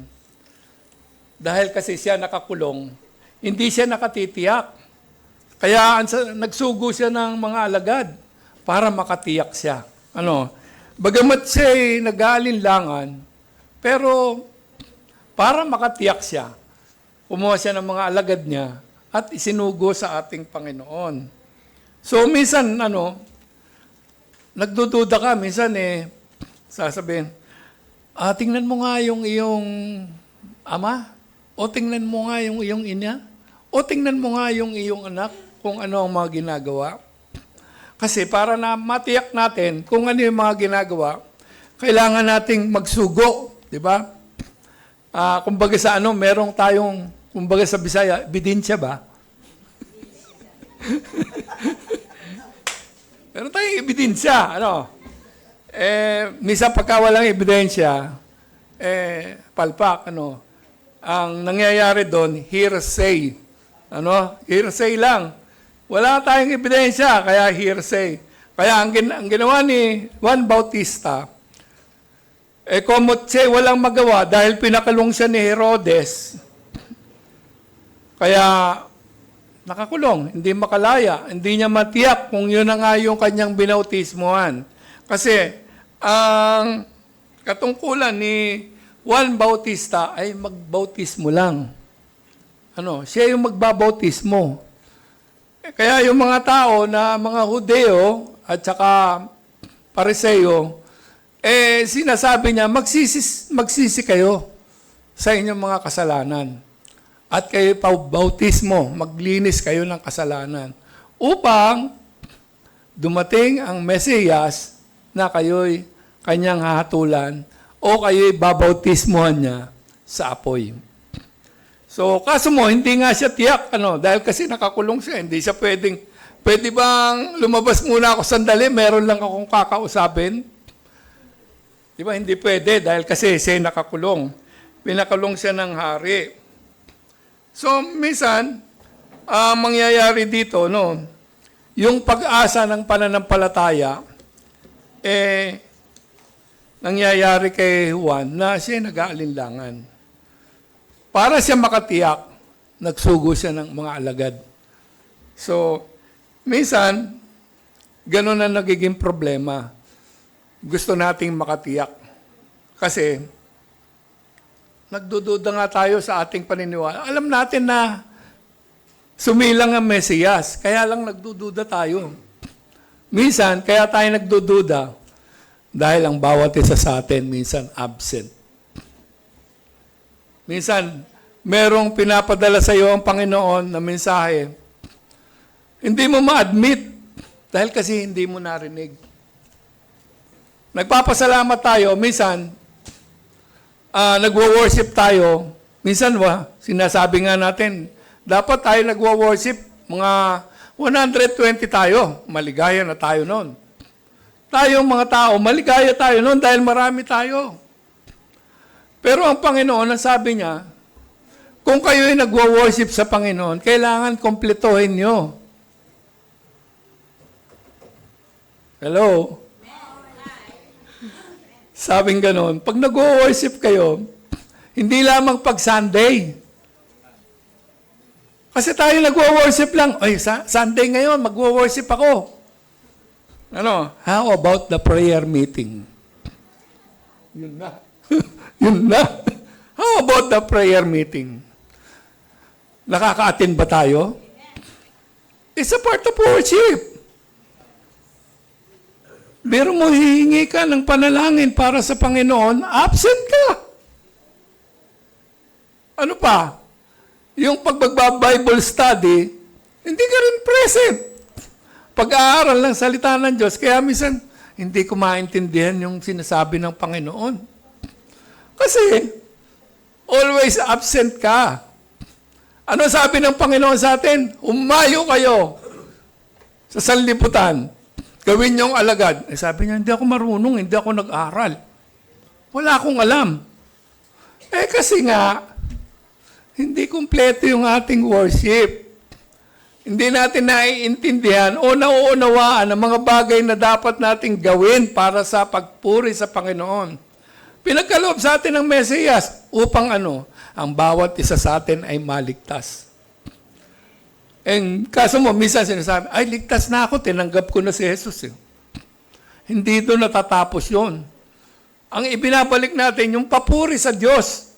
dahil kasi siya nakakulong, hindi siya nakatitiyak. Kaya nagsugo siya ng mga alagad para makatiyak siya. Bagamat siya nag-aalinlangan, pero para makatiyak siya, kumuha siya ng mga alagad niya at isinugo sa ating Panginoon. So, minsan, nagdududa ka, minsan sasabihin, tingnan mo nga yung iyong ama, o tingnan mo nga yung iyong ina, o tingnan mo nga yung iyong anak, kung ano ang mga ginagawa. Kasi para na matiyak natin kung ano yung mga ginagawa, kailangan nating magsugo, di ba? Kumbaga sa merong tayong, kumbaga sa Bisaya, ebidensya ba? Meron tayong ebidensya, misa pagka walang ebidensya, palpak, ang nangyayari doon, hearsay. Hearsay lang. Wala tayong ebidensya, kaya hearsay. Kaya ang ginawa ni Juan Bautista, komot siya walang magawa dahil pinakulong siya ni Herodes. Kaya nakakulong, hindi makalaya, hindi niya matiyak kung yun na nga yung kanyang binautismohan. Kasi ang katungkulan ni Juan Bautista ay magbautismo lang. Siya yung magbabautismo. Kaya yung mga tao na mga Hudeo at saka Pariseo, sinasabi niya, magsisi kayo sa inyong mga kasalanan. At kayo bautismo, maglinis kayo ng kasalanan. Upang dumating ang Mesiyas na kayo'y kanyang hahatulan o kayo'y babautismuhan niya sa apoy. So, kaso mo, hindi nga siya tiyak, dahil kasi nakakulong siya, hindi siya pwede bang lumabas muna ako sandali, meron lang akong kakausapin? Di ba, hindi pwede, dahil kasi siya nakakulong. Pinakulong siya ng hari. So, minsan, mangyayari dito, yung pag-asa ng pananampalataya, nangyayari kay Juan na siya nag-aalinlangan. Para siya makatiyak, nagsugo siya ng mga alagad. So, minsan, ganun na nagiging problema. Gusto nating makatiyak. Kasi, nagdududa nga tayo sa ating paniniwala. Alam natin na sumilang ang Mesiyas, kaya lang nagdududa tayo. Minsan, kaya tayo nagdududa, dahil ang bawat isa sa atin minsan absent. Minsan, merong pinapadala sa iyo ang Panginoon na mensahe. Hindi mo ma-admit dahil kasi hindi mo narinig. Nagpapasalamat tayo, minsan, nagwo-worship tayo. Minsan, sinasabi nga natin, dapat tayo nagwo-worship, mga 120 tayo. Maligaya na tayo noon. Tayong mga tao, maligaya tayo noon dahil marami tayo. Pero ang Panginoon, ang sabi niya, kung kayo ay nagwo-worship sa Panginoon, kailangan kompletohin nyo. Hello? Sabing ganon, pag nagwo-worship kayo, hindi lamang pag Sunday. Kasi tayo nagwo-worship lang, ay, Sunday ngayon, magwo-worship ako. How about the prayer meeting? Yun na. Yun na. How about the prayer meeting? Nakaka-attend ba tayo? It's a part of worship. Pero mo hihingi ka ng panalangin para sa Panginoon, absent ka. Ano pa? Yung pag-Bible study, hindi ka rin present. Pag-aaral ng salita ng Diyos, kaya minsan, hindi ko maintindihan yung sinasabi ng Panginoon. Kasi, always absent ka. Ano sabi ng Panginoon sa atin? Umayo kayo sa sanlibutan. Gawin niyong alagad. Sabi niya, hindi ako marunong, hindi ako nag-aral. Wala akong alam. Kasi nga, hindi kumpleto yung ating worship. Hindi natin naiintindihan o nauunawaan ang mga bagay na dapat nating gawin para sa pagpuri sa Panginoon. Pinagkaloob sa atin ng Mesiyas upang ang bawat isa sa atin ay maligtas. Kaso mo, minsan sinasabi, ay, ligtas na ako, tinanggap ko na si Jesus. Hindi doon natatapos yun. Ang ibinabalik natin, yung papuri sa Diyos.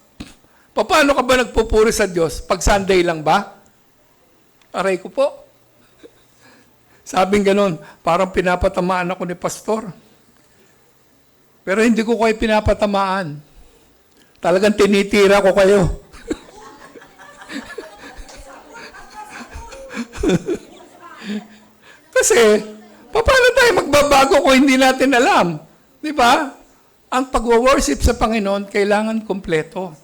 Paano ka ba nagpupuri sa Diyos? Pag Sunday lang ba? Aray ko po. Sabing ganon, parang pinapatamaan ako ni pastor. Pero hindi ko kayo pinapatamaan. Talagang tinitira ko kayo. Kasi, paano tayo magbabago kung hindi natin alam? Di ba? Ang pag-worship sa Panginoon, kailangan kompleto.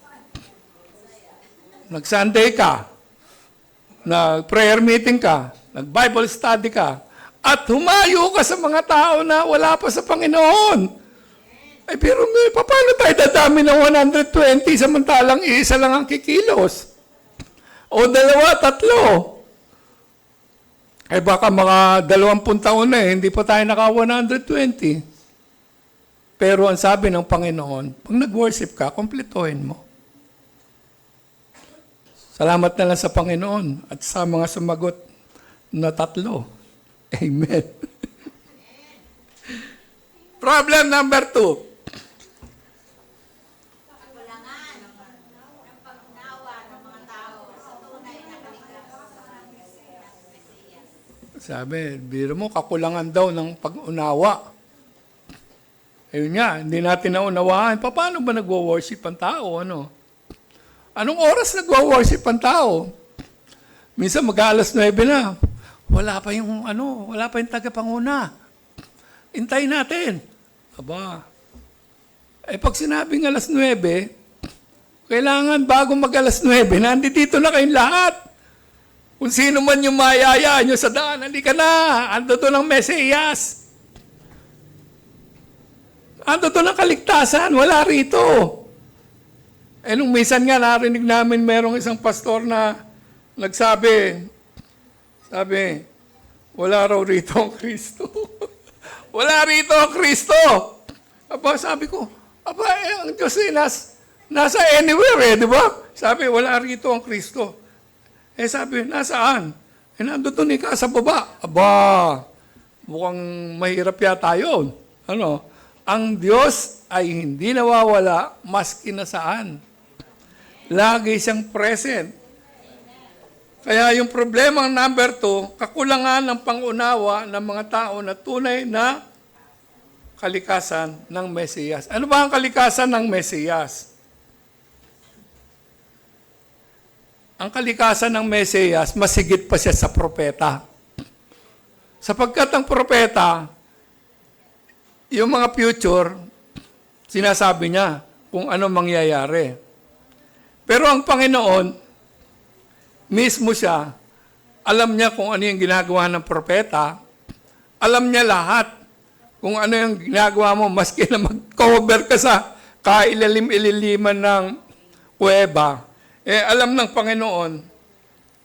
Nag-Sunday ka, nag-prayer meeting ka, nag-Bible study ka, at humayo ka sa mga tao na wala pa sa Panginoon. Pero paano tayo dadami ng 120 samantalang isa lang ang kikilos? O 2, 3. Baka mga 20 taon na hindi pa tayo naka 120. Pero ang sabi ng Panginoon, pag nag-worship ka, kompletohin mo. Salamat na lang sa Panginoon at sa mga sumagot na 3. Amen. Problem number 2. Sabi, biro mo, kakulangan daw ng pag-unawa. Ayun nga, hindi natin naunawaan. Paano ba nagwo-worship ang tao? Anong oras nagwo-worship ang tao? Minsan mag-9 na. wala pa yung tagapanguna. Hintayin natin. Aba, pag sinabing alas 9, kailangan bago mag alas 9, nandito na kayong lahat. Kung sino man yung mayayaan nyo sa daan, halika na, ando to ng Mesiyas. Ando to ng kaligtasan, wala rito. Nung minsan nga narinig namin merong isang pastor na nagsabi, wala raw rito ang Kristo. Wala rito ang Kristo. Aba, sabi ko, ang Diyos nasa anywhere di ba? Sabi, wala rito ang Kristo. Sabi, nasaan? Nandun ka sa baba. Aba, mukhang mahirap yata yun. Ang Diyos ay hindi nawawala maski na saan. Lagi siyang present. Kaya yung problema number 2, kakulangan ng pangunawa ng mga tao na tunay na kalikasan ng Mesiyas. Ano ba ang kalikasan ng Mesiyas? Ang kalikasan ng Mesiyas, masigit pa siya sa propeta. Sapagkat ang propeta, yung mga future, sinasabi niya kung ano mangyayari. Pero ang Panginoon, mismo siya, alam niya kung ano yung ginagawa ng propeta, alam niya lahat kung ano yung ginagawa mo, maski na mag-cover ka sa kailalim-ililiman ng kuweba, alam ng Panginoon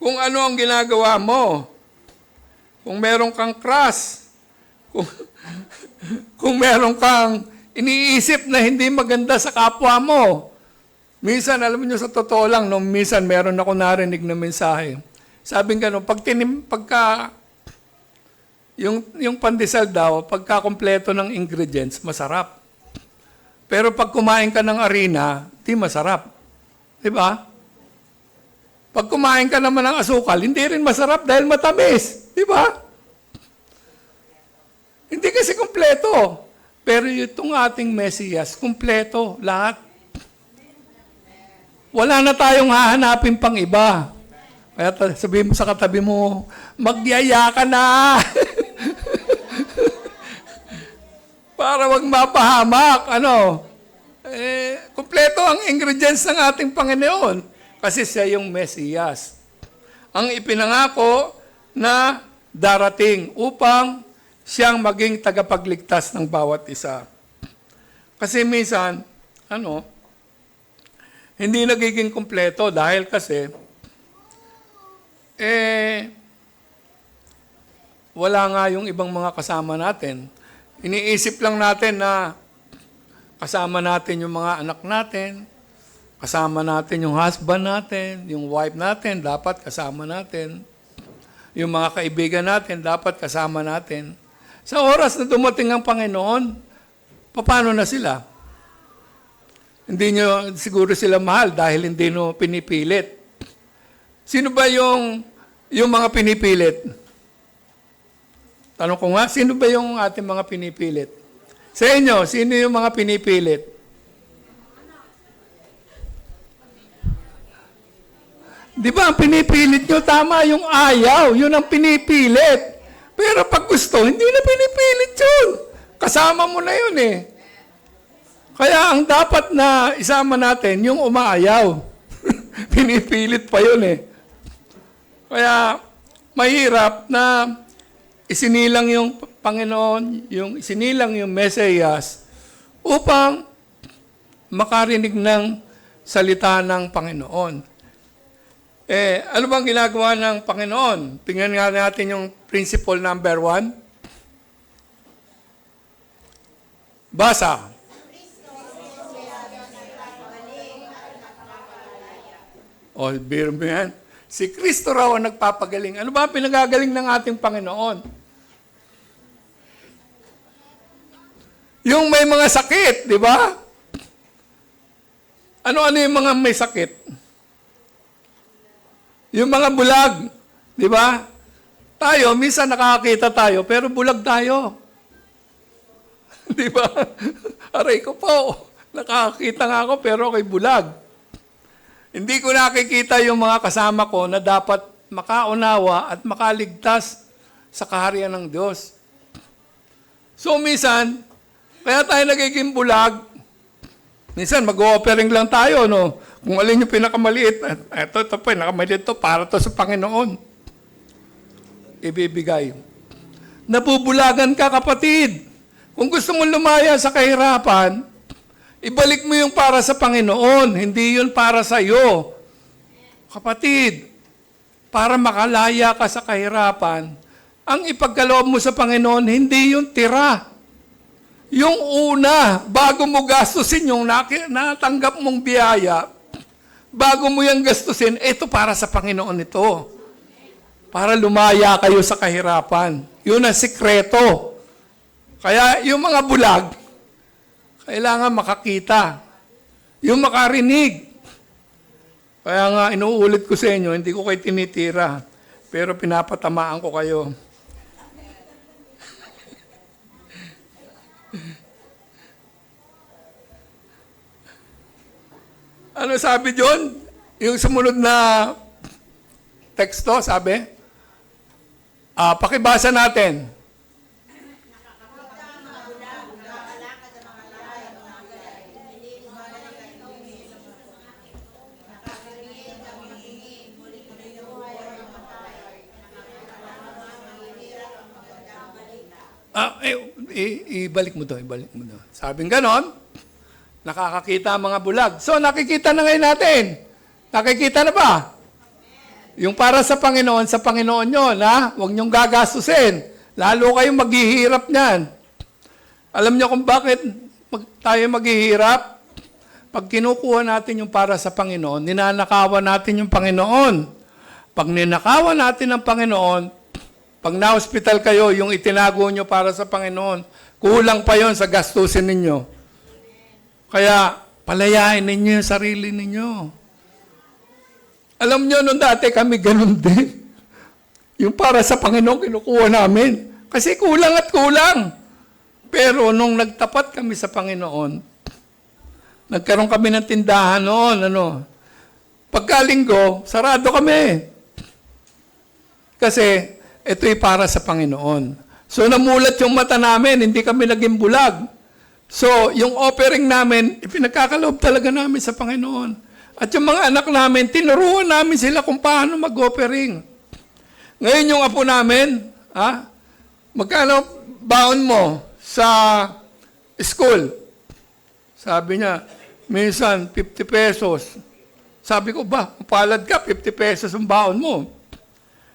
kung ano ang ginagawa mo. Kung meron kang crush, kung meron kang iniisip na hindi maganda sa kapwa mo. Minsan, alam niyo sa totoo lang, minsan meron ako narinig na mensahe. Sabing gano'n, yung pandesal daw, pagka kompleto ng ingredients, masarap. Pero pag kumain ka ng harina, di masarap. Di ba? Pag kumain ka naman ng asukal, hindi rin masarap dahil matamis. Di ba? Hindi kasi kompleto. Pero itong ating Mesiyas, kompleto, lahat. Wala na tayong hahanapin pang iba. Kaya sabihin mo sa katabi mo, magyaya ka na. Para wag mapahamak. Kompleto ang ingredients ng ating Panginoon. Kasi siya yung Mesiyas. Ang ipinangako na darating upang siyang maging tagapagligtas ng bawat isa. Kasi minsan, hindi nagiging kompleto dahil kasi wala nga yung ibang mga kasama natin. Iniisip lang natin na kasama natin yung mga anak natin, kasama natin yung husband natin, yung wife natin, dapat kasama natin. Yung mga kaibigan natin, dapat kasama natin. Sa oras na dumating ang Panginoon, paano na sila? Hindi nyo siguro sila mahal dahil hindi nyo pinipilit. Sino ba yung mga pinipilit? Tanong ko nga, sino ba yung ating mga pinipilit? Sa inyo, sino yung mga pinipilit? Di ba, ang pinipilit nyo, tama yung ayaw, yun ang pinipilit. Pero pag gusto, hindi na pinipilit yun. Kasama mo na yun eh. Kaya ang dapat na isama natin, yung umaayaw. Pinipilit pa yun eh. Kaya mahirap na isinilang yung Panginoon, isinilang yung Mesiyas upang makarinig ng salita ng Panginoon. Ano bang ginagawa ng Panginoon? Tingnan nga natin yung principle number 1. Basa. Biro mo yan. Si Kristo raw ang nagpapagaling. Ano ba ang pinagagaling ng ating Panginoon? Yung may mga sakit, di ba? Ano yung mga may sakit? Yung mga bulag, di ba? Tayo, minsan nakakakita tayo, pero bulag tayo. Di ba? Aray ko po, nakakakita nga ako, pero ako'y bulag. Hindi ko nakikita yung mga kasama ko na dapat makaunawa at makaligtas sa kaharian ng Diyos. So, minsan, kaya tayo nagiging bulag. Minsan, mag-offering lang tayo, no? Kung alin yung pinakamaliit, ito pinakamaliit to, para to sa Panginoon. Ibibigay. Nabubulagan ka, kapatid. Kung gusto mong lumaya sa kahirapan, ibalik mo yung para sa Panginoon, hindi yun para sa iyo. Kapatid, para makalaya ka sa kahirapan, ang ipagkaloob mo sa Panginoon, hindi yung tira. Yung una, bago mo gastusin yung natanggap mong biyaya, bago mo yung gastusin, ito para sa Panginoon ito. Para lumaya kayo sa kahirapan. Yun ang sikreto. Kaya yung mga bulag, kailangan makakita. Yung makarinig. Kaya nga, inuulit ko sa inyo, hindi ko kayo tinitira. Pero pinapatamaan ko kayo. Ano sabi John? Yung sumunod na teksto, sabi? Pakibasa natin. Ibalik mo to. Sabing ganon, nakakakita ang mga bulag. So, nakikita na ngayon natin. Nakikita na ba? Yung para sa Panginoon yun, ha? Huwag niyong gagastusin. Lalo kayong maghihirap niyan. Alam niyo kung bakit tayo maghihirap? Pag kinukuha natin yung para sa Panginoon, ninanakawan natin yung Panginoon. Pag ninakawan natin ang Panginoon, pag na-hospital kayo, yung itinago nyo para sa Panginoon, kulang pa yon sa gastusin ninyo. Kaya, palayain ninyo yung sarili ninyo. Alam nyo, nung dati kami ganun din. Yung para sa Panginoon, kinukuha namin. Kasi kulang at kulang. Pero nung nagtapat kami sa Panginoon, nagkaroon kami ng tindahan noon. Pagkalinggo, sarado kami. Kasi, ito'y para sa Panginoon. So, namulat yung mata namin, hindi kami naging bulag. So, yung offering namin, ipinagkakaloob talaga namin sa Panginoon. At yung mga anak namin, tinuruan namin sila kung paano mag-offering. Ngayon yung apo namin, magkano baon mo sa school? Sabi niya, minsan 50 pesos. Sabi ko, palad ka, 50 pesos ang baon mo.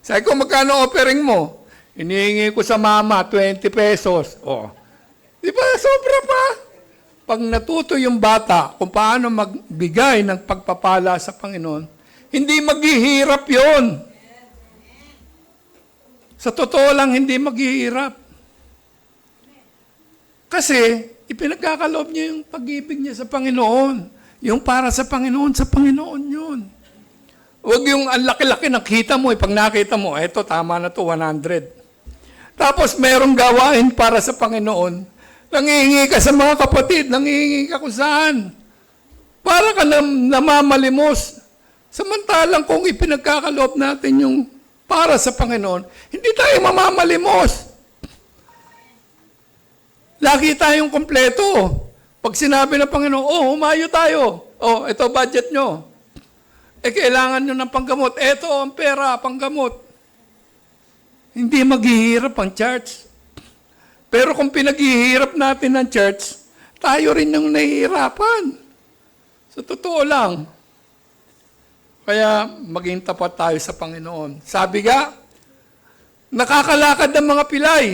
Sabi ko, magkano offering mo? Hinihingi ko sa mama, 20 pesos. Di ba, sobra pa? Pag natuto yung bata kung paano magbigay ng pagpapala sa Panginoon, hindi maghihirap yon. Sa totoo lang, hindi maghihirap. Kasi, ipinagkakaloob niya yung pag-ibig niya sa Panginoon. Yung para sa Panginoon yun. Huwag yung ang laki-laki nakita mo, pag nakita mo, eto, tama na to, 100. Tapos merong gawain para sa Panginoon, nangihingi ka sa mga kapatid, nangihingi ka kung saan. Para ka namamalimos. Samantalang kung ipinagkakaloob natin yung para sa Panginoon, hindi tayo mamamalimos. Lagi tayong kompleto. Pag sinabi ng Panginoon, humayo tayo. Ito budget nyo. Kailangan nyo ng panggamot. Ito ang pera, panggamot. Hindi maghihirap ang church. Pero kung pinaghihirap natin ang church, tayo rin yung nahihirapan. Sa totoo lang. Kaya maging tapat tayo sa Panginoon. Sabi nga, nakakalakad ng mga pilay.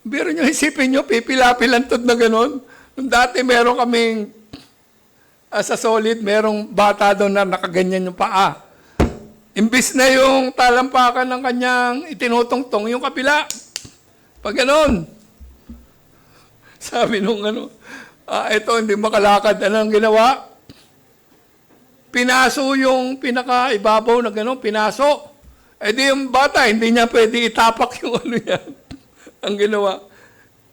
Pero nyo isipin nyo, pipila-pilantod na gano'n. Nung dati meron kaming sa Solid, merong bata doon na nakaganyan yung paa. Imbis na yung talampakan ng kanyang itinutungtong, yung kapila. Pag gano'n. Sabi nung ito hindi makalakad. Anong ginawa? Pinaso yung pinakaibabaw na gano'n, pinaso. Di yung bata, hindi niya pwede itapak yung yan. Ang ginawa,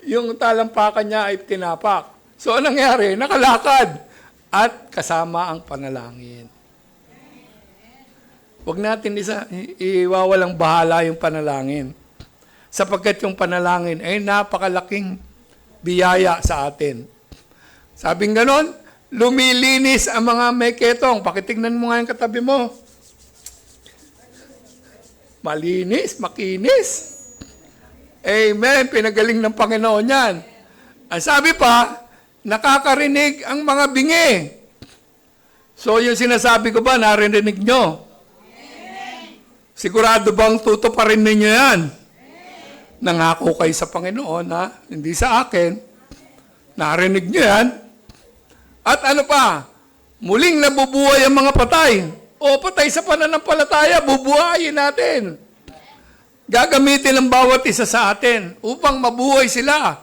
yung talampakan niya ay tinapak. So, anong nangyari? Nakalakad. At kasama ang panalangin. Huwag natin iwawalang bahala yung panalangin. sapagkat yung panalangin ay napakalaking biyaya sa atin. Sabing ganon, lumilinis ang mga may ketong. Pakitignan mo nga yung katabi mo. Malinis, makinis. Amen. Pinagaling ng Panginoon yan. Ang sabi pa, nakakarinig ang mga bingi. So yung sinasabi ko ba, narinig nyo? Sigurado bang tutuparin ninyo yan? Nangako kayo sa Panginoon, ha? Hindi sa akin. Narinig nyo yan? At ano pa? Muling nabubuhay ang mga patay. O patay sa pananampalataya, bubuhayin natin. Gagamitin ang bawat isa sa atin upang mabuhay sila.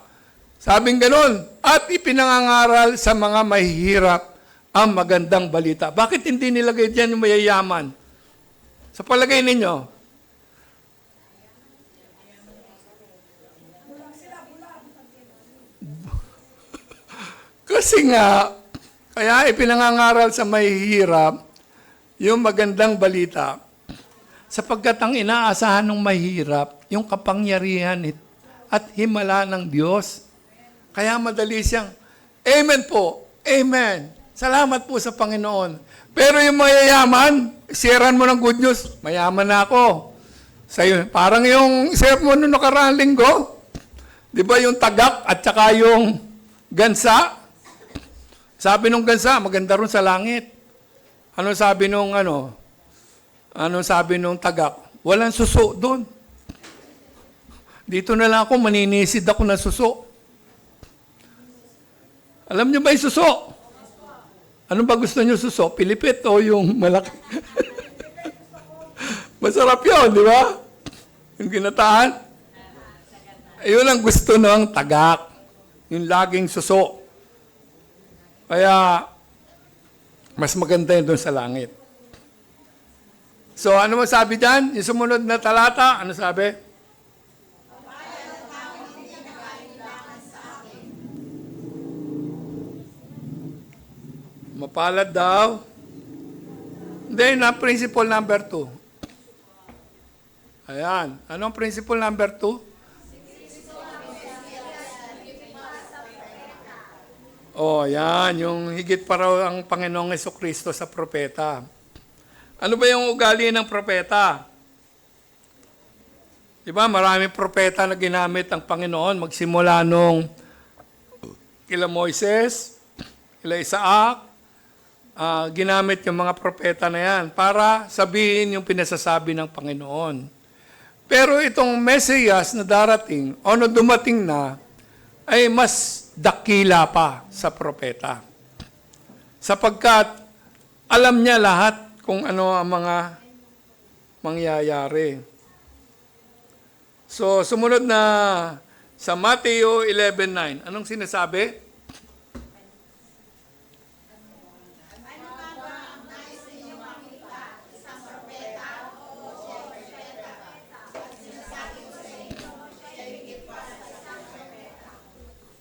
Sabing ganon. At ipinangangaral sa mga mahihirap ang magandang balita. Bakit hindi nilagay diyan yung mayayaman? Sa palagay ninyo? Kasi nga, kaya ipinangangaral sa mahihirap yung magandang balita. Sapagkat ang inaasahan ng mahirap, yung kapangyarihan at himala ng Diyos. Kaya madali siyang, Amen po, Amen. Salamat po sa Panginoon. Pero yung mayayaman, sharean mo ng good news, mayaman na ako. Sa'yo, parang yung share mo nung nakaraang linggo, di ba yung tagak at saka yung gansa? Sabi nung gansa, maganda rin sa langit. Ano sabi nung tagak? Walang suso doon. Dito na lang ako, maninisid ako ng suso. Alam niyo ba yung suso? Ano ba gusto niyo suso? Pilipit o yung malaki? Masarap yun, di ba? Yung ginataan. Ayun ang gusto ng tagak. Yung laging suso. Kaya, mas maganda yun doon sa langit. So, ano masabi dyan? Yung sumunod na talata, ano sabi? Mapalad daw. Hindi, na principle number 2. Ayan. Anong principle number 2? Oh, yan. Yung higit pa raw ang Panginoong Jesucristo sa propeta. Ano ba yung ugali ng propeta? Diba, maraming propeta na ginamit ang Panginoon magsimula nung kila Moises, kila Isaac, ginamit yung mga propeta na yan para sabihin yung pinasasabi ng Panginoon. Pero itong Mesiyas na darating, o na dumating na, ay mas dakila pa sa propeta. Sapagkat alam niya lahat kung ano ang mga mangyayari. So, sumunod na sa Mateo 11:9. Anong sinasabi?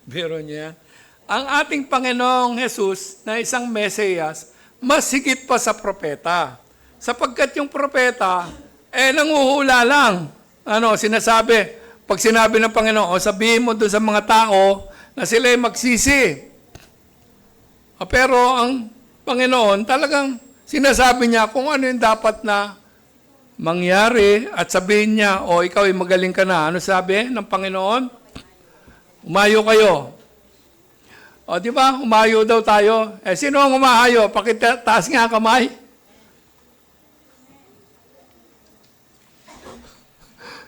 Biro niya. Ang ating Panginoong Jesus na isang Mesiyas, mas higit pa sa propeta. Sapagkat yung propeta, nanguhula lang. Sinasabi, pag sinabi ng Panginoon, sabihin mo doon sa mga tao na sila ay magsisi. Pero ang Panginoon, talagang sinasabi niya kung ano yung dapat na mangyari at sabihin niya, ikaw ay magaling ka na. Ano sabi ng Panginoon? Umayo kayo. Di ba? Umayo daw tayo. Sino ang umahayo? Pakitaas nga kamay.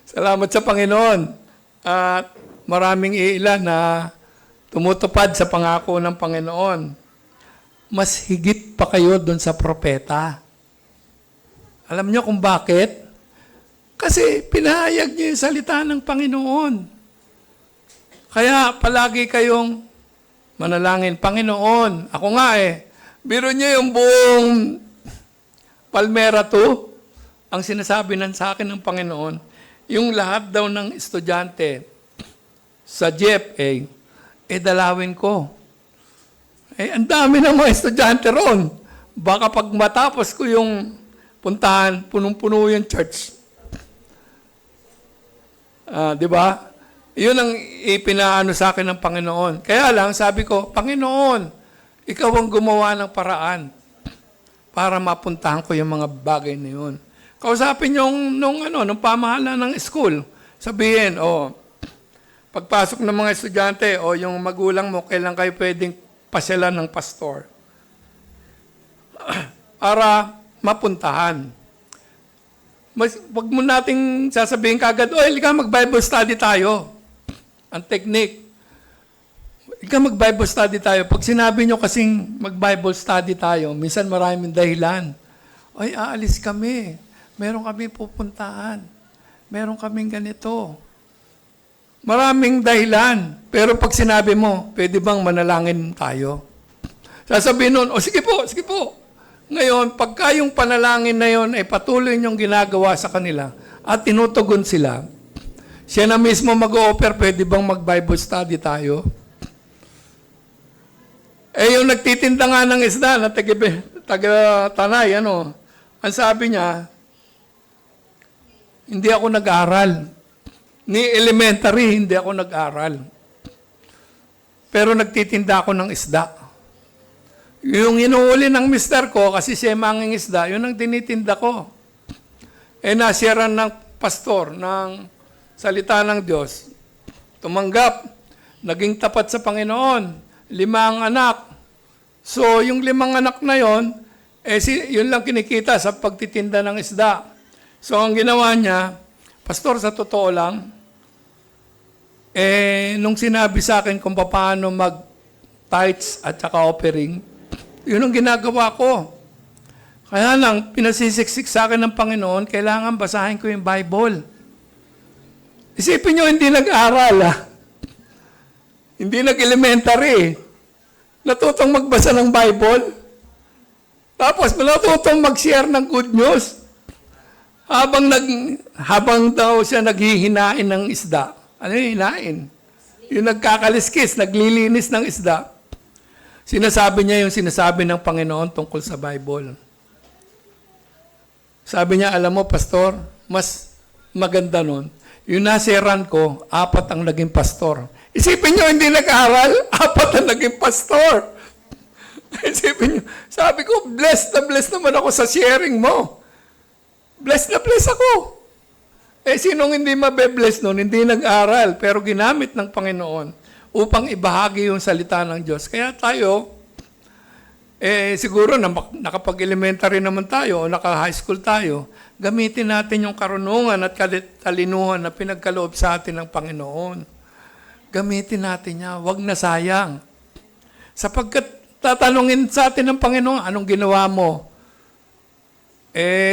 Salamat sa Panginoon. At maraming iilan na tumutupad sa pangako ng Panginoon. Mas higit pa kayo doon sa propeta. Alam niyo kung bakit? Kasi pinahayag niyo yung salita ng Panginoon. Kaya palagi kayong manalangin, Panginoon, ako nga biro niyo yung buong Palmera 2, ang sinasabi sa akin ng Panginoon, yung lahat daw ng estudyante sa GFA, dalawin ko. Ang dami ng mga estudyante ron. Baka pag matapos ko yung puntahan, punong-puno yung church. Di ba? Yun ang ipinaano sa akin ng Panginoon. Kaya lang, sabi ko, Panginoon, ikaw ang gumawa ng paraan para mapuntahan ko yung mga bagay na yun. Kausapin yung nung pamahalaan ng school. Sabihin, pagpasok ng mga estudyante o yung magulang mo, kailan kayo pwedeng pasyalan ng pastor para mapuntahan. Wag mo nating sasabihin kagad, halika mag-Bible study tayo. Ang technique. Halika mag-Bible study tayo. Pag sinabi nyo kasing mag-Bible study tayo, minsan maraming dahilan. Ay, aalis kami. Meron kami pupuntahan. Meron kaming ganito. Maraming dahilan. Pero pag sinabi mo, pwede bang manalangin tayo? Sasabihin nun, sige po, sige po. Ngayon, pagka yung panalangin na yon ay patuloy niyong ginagawa sa kanila at tinutugon sila, siya na mismo mag-o-offer, pwede bang mag-Bible study tayo? Yung nagtitinda nga ng isda na taga-Tanay, ang sabi niya, hindi ako nag-aral. Ni elementary, hindi ako nag-aral. Pero nagtitinda ako ng isda. Yung inuuli ng mister ko, kasi siya manging isda, yun ang tinitinda ko. Nasiyaran ng pastor ng salita ng Diyos. Tumanggap. Naging tapat sa Panginoon. 5 anak. So, yung 5 anak na yon, yun lang kinikita sa pagtitinda ng isda. So, ang ginawa niya, pastor, sa totoo lang, nung sinabi sa akin kung paano mag-tithes at saka offering, yun ang ginagawa ko. Kaya lang, pinasisiksik sa akin ng Panginoon, kailangan basahin ko yung Bible. Isipin nyo, hindi nag-aral. Hindi nag-elementary. Natutong magbasa ng Bible. Tapos, natutong mag-share ng good news. Habang daw siya naghihinain ng isda. Ano yung hinain? Yung nagkakaliskis, naglilinis ng isda. Sinasabi niya yung sinasabi ng Panginoon tungkol sa Bible. Sabi niya, alam mo, pastor, mas maganda nun. Yung naseran ko, 4 ang naging pastor. Isipin nyo, hindi nag-aral, 4 ang naging pastor. Isipin nyo, sabi ko, blessed na blessed naman ako sa sharing mo. Blessed na blessed ako. Sinong hindi mabe-bless nun? Hindi nag-aral, pero ginamit ng Panginoon upang ibahagi yung salita ng Diyos. Kaya tayo, siguro nakapag-elementary naman tayo o naka-high school tayo, gamitin natin yung karunungan at talinuhan na pinagkaloob sa atin ng Panginoon. Gamitin natin niya, wag na sayang. Sapagkat tatanungin sa atin ng Panginoon, anong ginawa mo?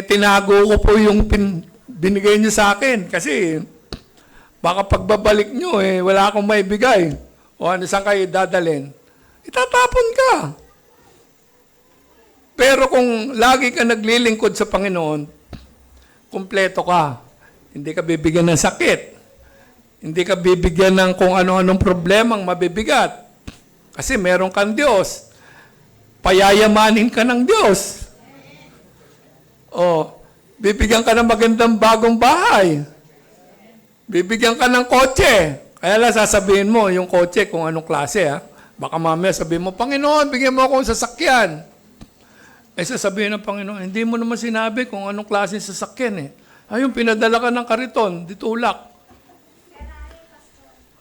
Tinago ko po yung binigay niyo sa akin kasi baka pagbabalik niyo, wala akong maibigay. O saan kayo dadalhin? Itatapon ka. Pero kung lagi ka naglilingkod sa Panginoon, kumpleto ka. Hindi ka bibigyan ng sakit. Hindi ka bibigyan ng kung ano-anong problemang mabibigat. Kasi meron kang Diyos. Payayamanin ka ng Diyos. Bibigyan ka ng magandang bagong bahay. Bibigyan ka ng kotse. Kaya lang sasabihin mo yung kotse kung anong klase. Baka mamaya sabihin mo, Panginoon, bigyan mo akong sasakyan. Sasabihin ng Panginoon, hindi mo naman sinabi kung anong klase sasakyan Ayun, pinadala ka ng kariton, ditulak.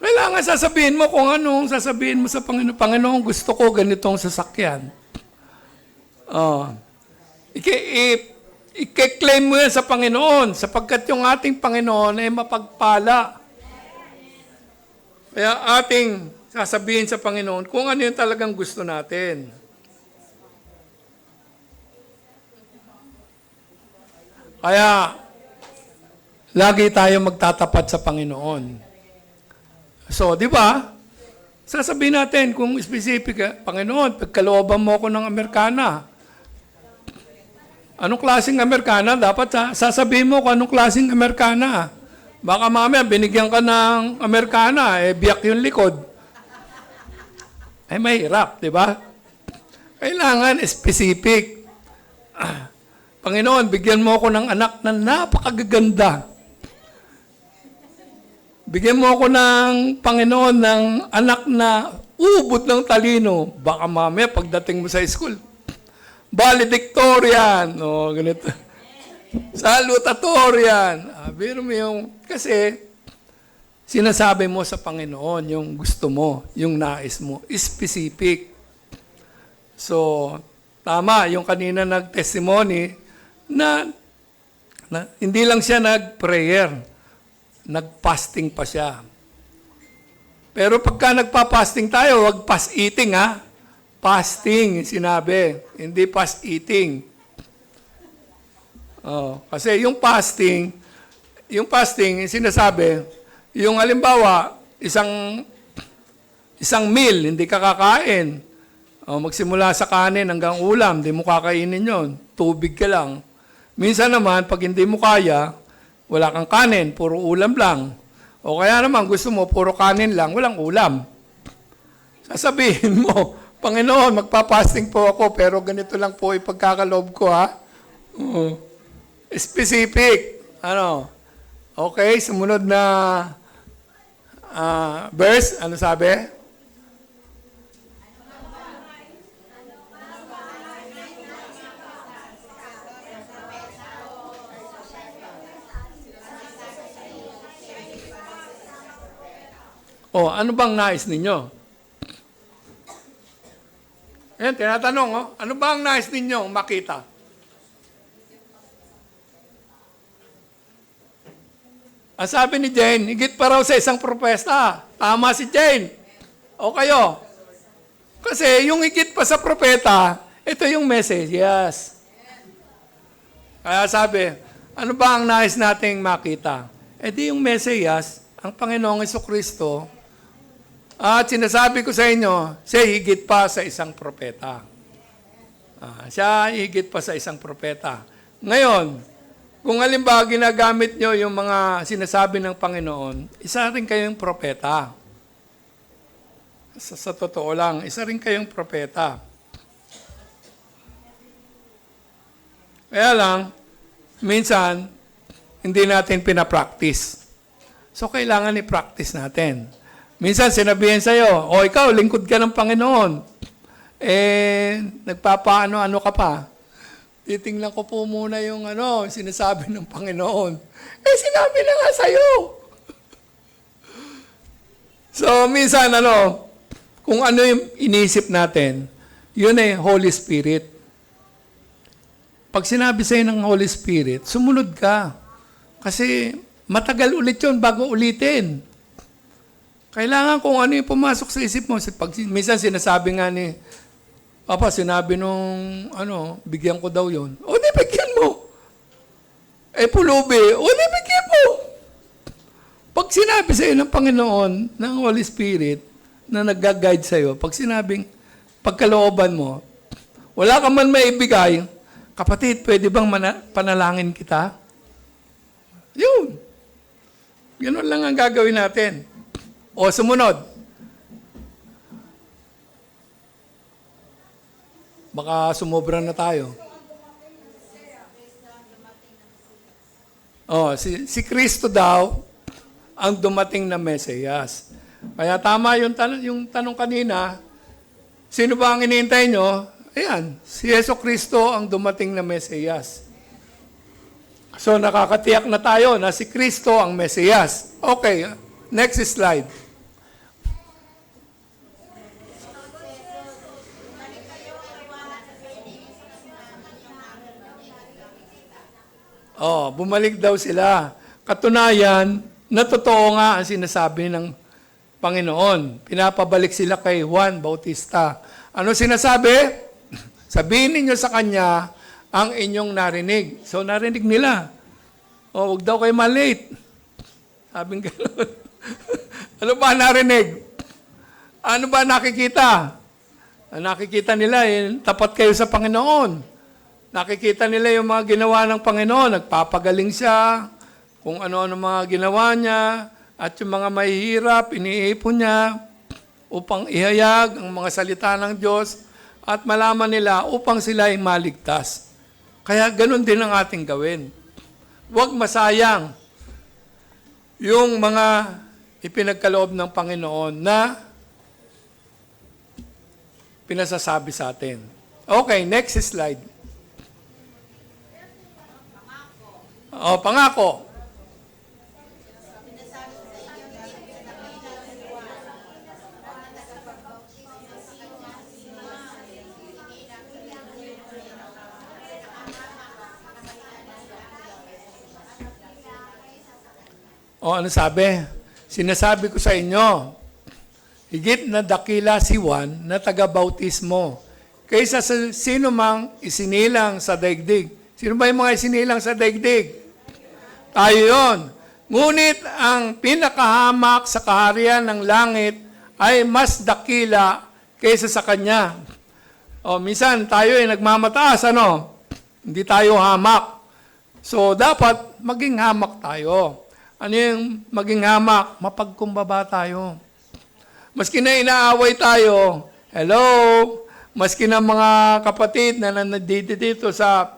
Kailangan sasabihin mo kung anong sasabihin mo sa Panginoon. Panginoon, gusto ko ganitong sasakyan. I-claim mo yan sa Panginoon sapagkat yung ating Panginoon ay mapagpala. Kaya ating sasabihin sa Panginoon kung ano yung talagang gusto natin. Kaya, lagi tayo magtatapat sa Panginoon. So, di ba? Sasabihin natin kung specific, Panginoon, pagkalooban mo ako ng Amerikana. Anong klaseng Amerikana? Dapat sasabihin mo kung anong klaseng Amerikana. Baka mamaya, binigyan ka ng Amerikana, biyak yung likod. Mahirap, di ba? Kailangan specific. Panginoon, bigyan mo ako ng anak na napakagaganda. bigyan mo ako ng Panginoon ng anak na ubod ng talino. Baka mamaya pagdating mo sa school, valedictorian, o ganito. Salutatorian. Biro mo yung, kasi sinasabi mo sa Panginoon yung gusto mo, yung nais mo, specific. So, tama, yung kanina nag-testimony na hindi lang siya nag-prayer, nag-fasting pa siya. Pero pagka nagpa-fasting tayo, wag fast eating ha. Fasting, sinabi. Hindi fast eating. Kasi yung fasting, sinasabi, yung halimbawa, isang meal, hindi ka kakain. Magsimula sa kanin hanggang ulam, hindi mo kakainin yon. Tubig ka lang. Minsan naman, pag hindi mo kaya, wala kang kanin, puro ulam lang. O kaya naman, gusto mo, puro kanin lang, walang ulam. Sasabihin mo, Panginoon, magpa-fasting po ako, pero ganito lang po ipagkakaloob ko, ha? Specific. Okay, sumunod na verse, ano sabi? Ano bang nais ninyo? Ayan, tinatanong, ano bang nais ninyo makita? Ang sabi ni Jane, higit pa raw sa isang propeta. Tama si Jane. O kayo? Kasi yung higit pa sa propeta, ito yung message. Yes. Kaya sabi, ano ba ang nais nating makita? Di yung message, ang Panginoong Jesucristo, at sinasabi ko sa inyo, siya higit pa sa isang propeta. Siya higit pa sa isang propeta. Ngayon, kung halimbawa ginagamit nyo yung mga sinasabi ng Panginoon, isa rin kayong propeta. Sa totoo lang, isa rin kayong propeta. Kaya lang, minsan, hindi natin pinapractice. So, kailangan i-practice natin. Minsan, sinabihin sa'yo, ikaw, lingkod ka ng Panginoon. Nagpapaano-ano ka pa. Titingnan ko po muna yung sinasabi ng Panginoon. Sinabi na nga sa'yo. So, minsan, kung ano yung inisip natin, yun ay Holy Spirit. Pag sinabi sa'yo ng Holy Spirit, sumunod ka. Kasi matagal ulit yun bago ulitin. Kailangan kung ano yung pumasok sa isip mo. Minsan sinasabi nga ni Papa, sinabi nung, bigyan ko daw yun. Di bigyan mo. Pulubi. Di bigyan mo. Pag sinabi sa iyo ng Panginoon, ng Holy Spirit, na nag-guide sa iyo, pag sinabing, pagkalooban mo, wala ka man maibigay, kapatid, pwede bang panalangin kita? Yun. Ganun lang ang gagawin natin. Sumunod. Baka sumobra na tayo. Si Kristo daw ang dumating na Mesiyas. Kaya tama yung tanong kanina, sino ba ang hinihintay nyo? Ayan, si Yeso Kristo ang dumating na Mesiyas. So nakakatiyak na tayo na si Kristo ang Mesiyas. Okay, next slide. Bumalik daw sila. Katunayan, na totoo nga ang sinasabi ng Panginoon. Pinapabalik sila kay Juan Bautista. Ano sinasabi? Sabihin ninyo sa kanya ang inyong narinig. So, narinig nila. Huwag daw kayo malate. Sabing gano'n. Ano ba narinig? Ano ba nakikita? Nakikita nila, tapat kayo sa Panginoon. Nakikita nila yung mga ginawa ng Panginoon. Nagpapagaling siya, kung ano-ano mga ginawa niya, at yung mga mahihirap, iniipon niya upang ihayag ang mga salita ng Diyos at malaman nila upang sila ay maligtas. Kaya ganun din ang ating gawin. Huwag masayang yung mga ipinagkaloob ng Panginoon na pinasasabi sa atin. Okay, next slide. Pangako. Ano sabi? Sinasabi ko sa inyo, higit na dakila si Juan na taga-bautismo kaysa sa sino mang isinilang sa daigdig. Sino ba yung mga isinilang sa daigdig? Tayo yon. Ngunit ang pinakahamak sa kaharian ng langit ay mas dakila kaysa sa kanya. Minsan tayo ay nagmamataas, Hindi tayo hamak. So, dapat maging hamak tayo. Ano yung maging hamak? Mapagkumbaba tayo. Maski na inaaway tayo, hello, maski na mga kapatid na nandito dito sa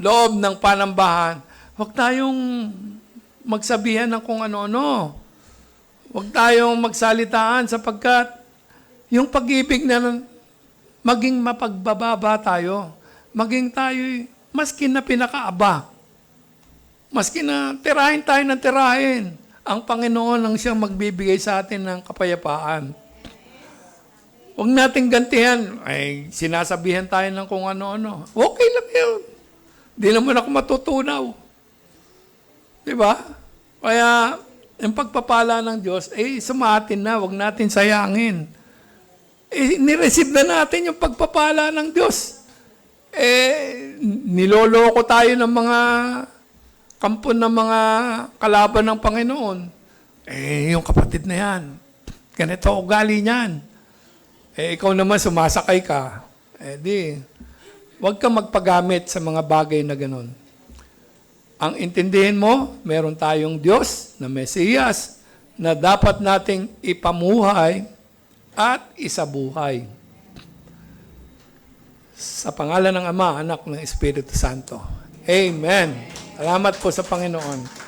loob ng panambahan, huwag tayong magsabihan ng kung ano-ano. Huwag tayong magsalitaan sapagkat yung pag-ibig na maging mapagbababa tayo, maging tayo maski na pinakaaba, maski na tirahin tayo ng tirahin, ang Panginoon ang siyang magbibigay sa atin ng kapayapaan. Huwag nating gantihan. Ay, sinasabihan tayo ng kung ano-ano. Okay lang yun. Di naman ako matutunaw. Diba? Kaya, yung pagpapala ng Diyos, sumatin na. Huwag natin sayangin. Nireceive na natin yung pagpapala ng Diyos. Niloloko tayo ng mga kampo ng mga kalaban ng Panginoon. Yung kapatid na yan, ganito ugali niyan. Ikaw naman sumasakay ka. Huwag ka magpagamit sa mga bagay na ganun. Ang intindihin mo, meron tayong Diyos na Mesiyas na dapat nating ipamuhay at isabuhay. Sa pangalan ng Ama, Anak, ng Espiritu Santo. Amen. Salamat po sa Panginoon.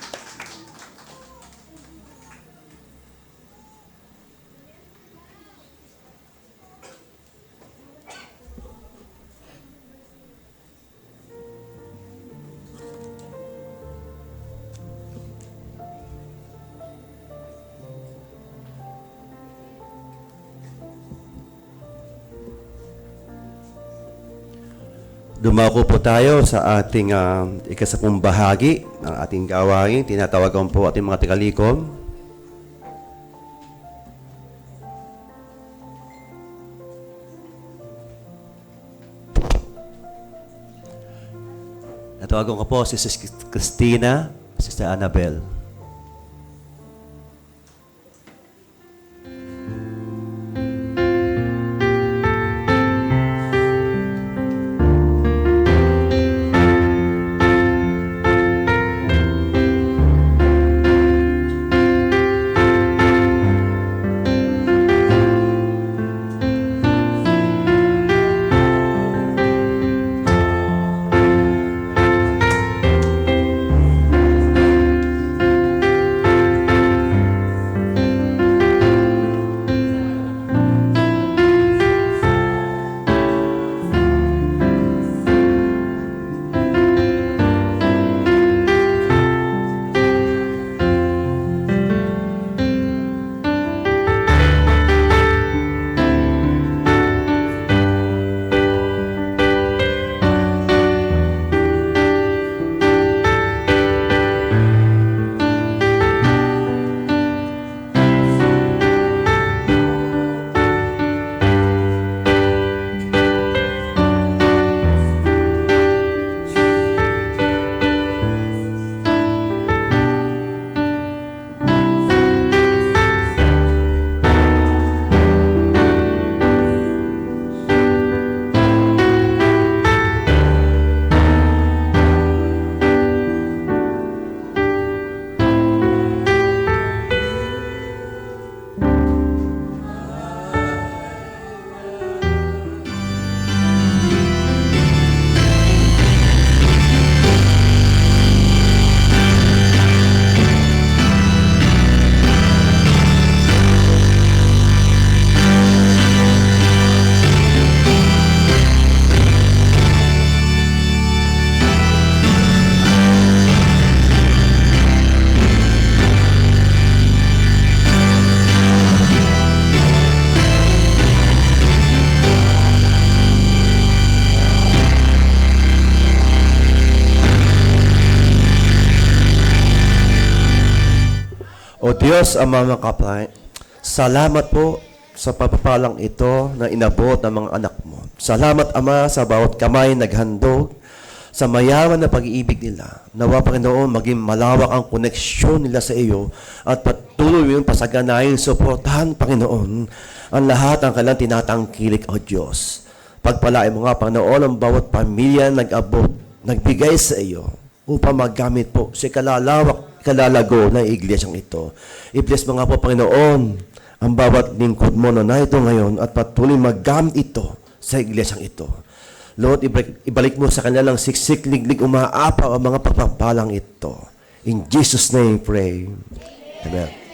Dumako po tayo sa ating ikasapung bahagi ng ating gawain. Tinatawagan po ating mga tagalikom. Natawagan ko po si Sis Christina, Sister Annabel. Diyos, Ama mga kapatid, salamat po sa pagpapalang ito na inabot ng mga anak mo. Salamat, Ama, sa bawat kamay naghandog sa mayaman na pag-iibig nila. Nawa, Panginoon, maging malawak ang koneksyon nila sa iyo at patuloy yung pasaganayin, suportahan, Panginoon, ang lahat ng kailang tinatangkilik, O Diyos. Pagpalain mo nga, Panginoon, ang bawat pamilya nag-abot, nagbigay sa iyo upang magamit po sa kalalago ng iglesyang ito. I-bless mo nga po, Panginoon, ang bawat lingkod mo na ito ngayon at patuloy magamit ito sa iglesyang ito. Lord, ibalik mo sa kanilang siksik, liglig, umaapaw ang mga pagpapalang ito. In Jesus' name, pray. Amen.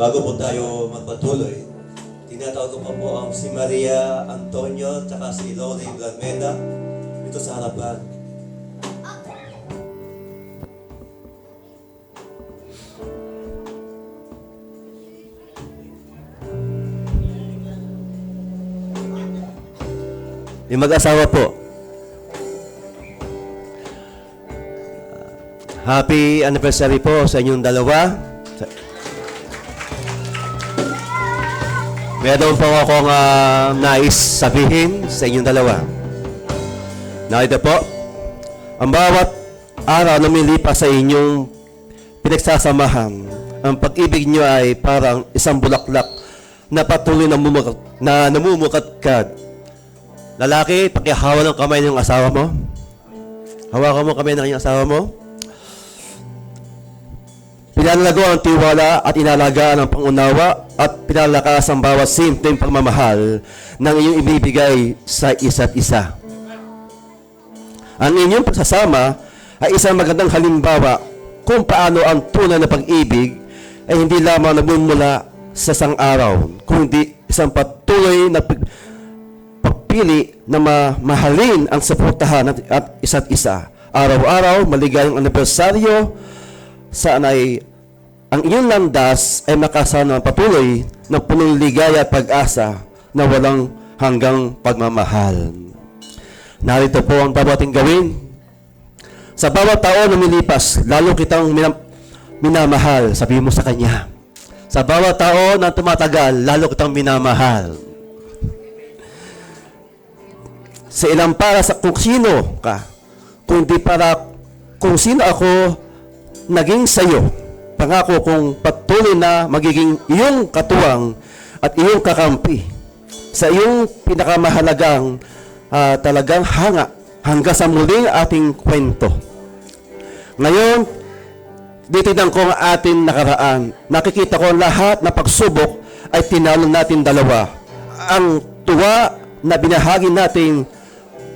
bago po tayo magpatuloy, tinatawag ko pa po ang si Maria Antonio at si Loli Blanmeda dito sa harapan. Yung mag-asawa po. Happy anniversary po sa inyong dalawa. Meron po akong nais sabihin sa inyong dalawa. Nakita po, ang bawat araw na lumilipas sa inyong pinagsasamahan, ang pag-ibig niyo ay parang isang bulaklak na patuloy na namumukadkad. Lalaki, pakihawa ng kamay ng asawa mo. Hawakan mo kamay ng iyong asawa mo. Pinalalago ang tiwala at inalagaan ang pangunawa at pinalakas ang bawat simpleng pagmamahal ng iyong ibibigay sa isa't isa. Ang inyong pagsasama ay isang magandang halimbawa kung paano ang tunay na pag-ibig ay hindi lamang nagmumula sa isang araw, kundi isang patuloy na pagpili na mahalin ang suportahan at isa't isa. Araw-araw, maligayang anibersaryo, saan ay ang inyong landas ay makasama patuloy ng punong ligaya at pag-asa na walang hanggang pagmamahal. Narito po ang dapat gawin. Sa bawat taon na milipas, lalo kitang minamahal, sabi mo sa kanya. Sa bawat taon na tumatagal, lalo kitang minamahal. Sa ilang para sa kung sino ka, kundi para kung sino ako naging sayo. Pangako kung patuloy na magiging iyong katuwang at iyong kakampi sa iyong pinakamahalagang talagang hanggang sa muling ating kwento. Ngayon, titignan ko ang ating nakaraan. Nakikita ko lahat na pagsubok ay tinalo natin dalawa. Ang tuwa na binahagi natin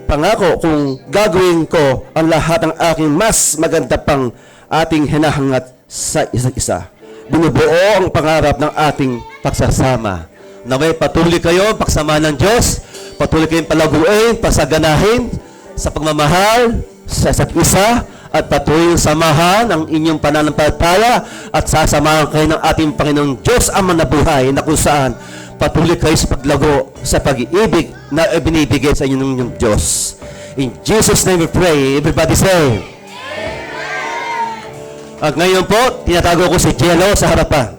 pangako kung gagawin ko ang lahat ng aking mas maganda pang ating hinahangat sa isa't isa. Binubuo ang pangarap ng ating pagsasama. Naway patuloy kayo, pagsama ng Diyos, patuloy kayong palaguin, pasaganahin sa pagmamahal sa isa't isa, at patuloy yung samahan ang inyong pananampalataya at sasamahan kayo ng ating Panginoong Diyos Ama na buhay na kung saan patuloy kayo sa paglago sa pag-iibig na binibigay sa inyong Diyos. In Jesus' name we pray. Everybody say, at ngayon po, tinatago ko si Jello sa harapan.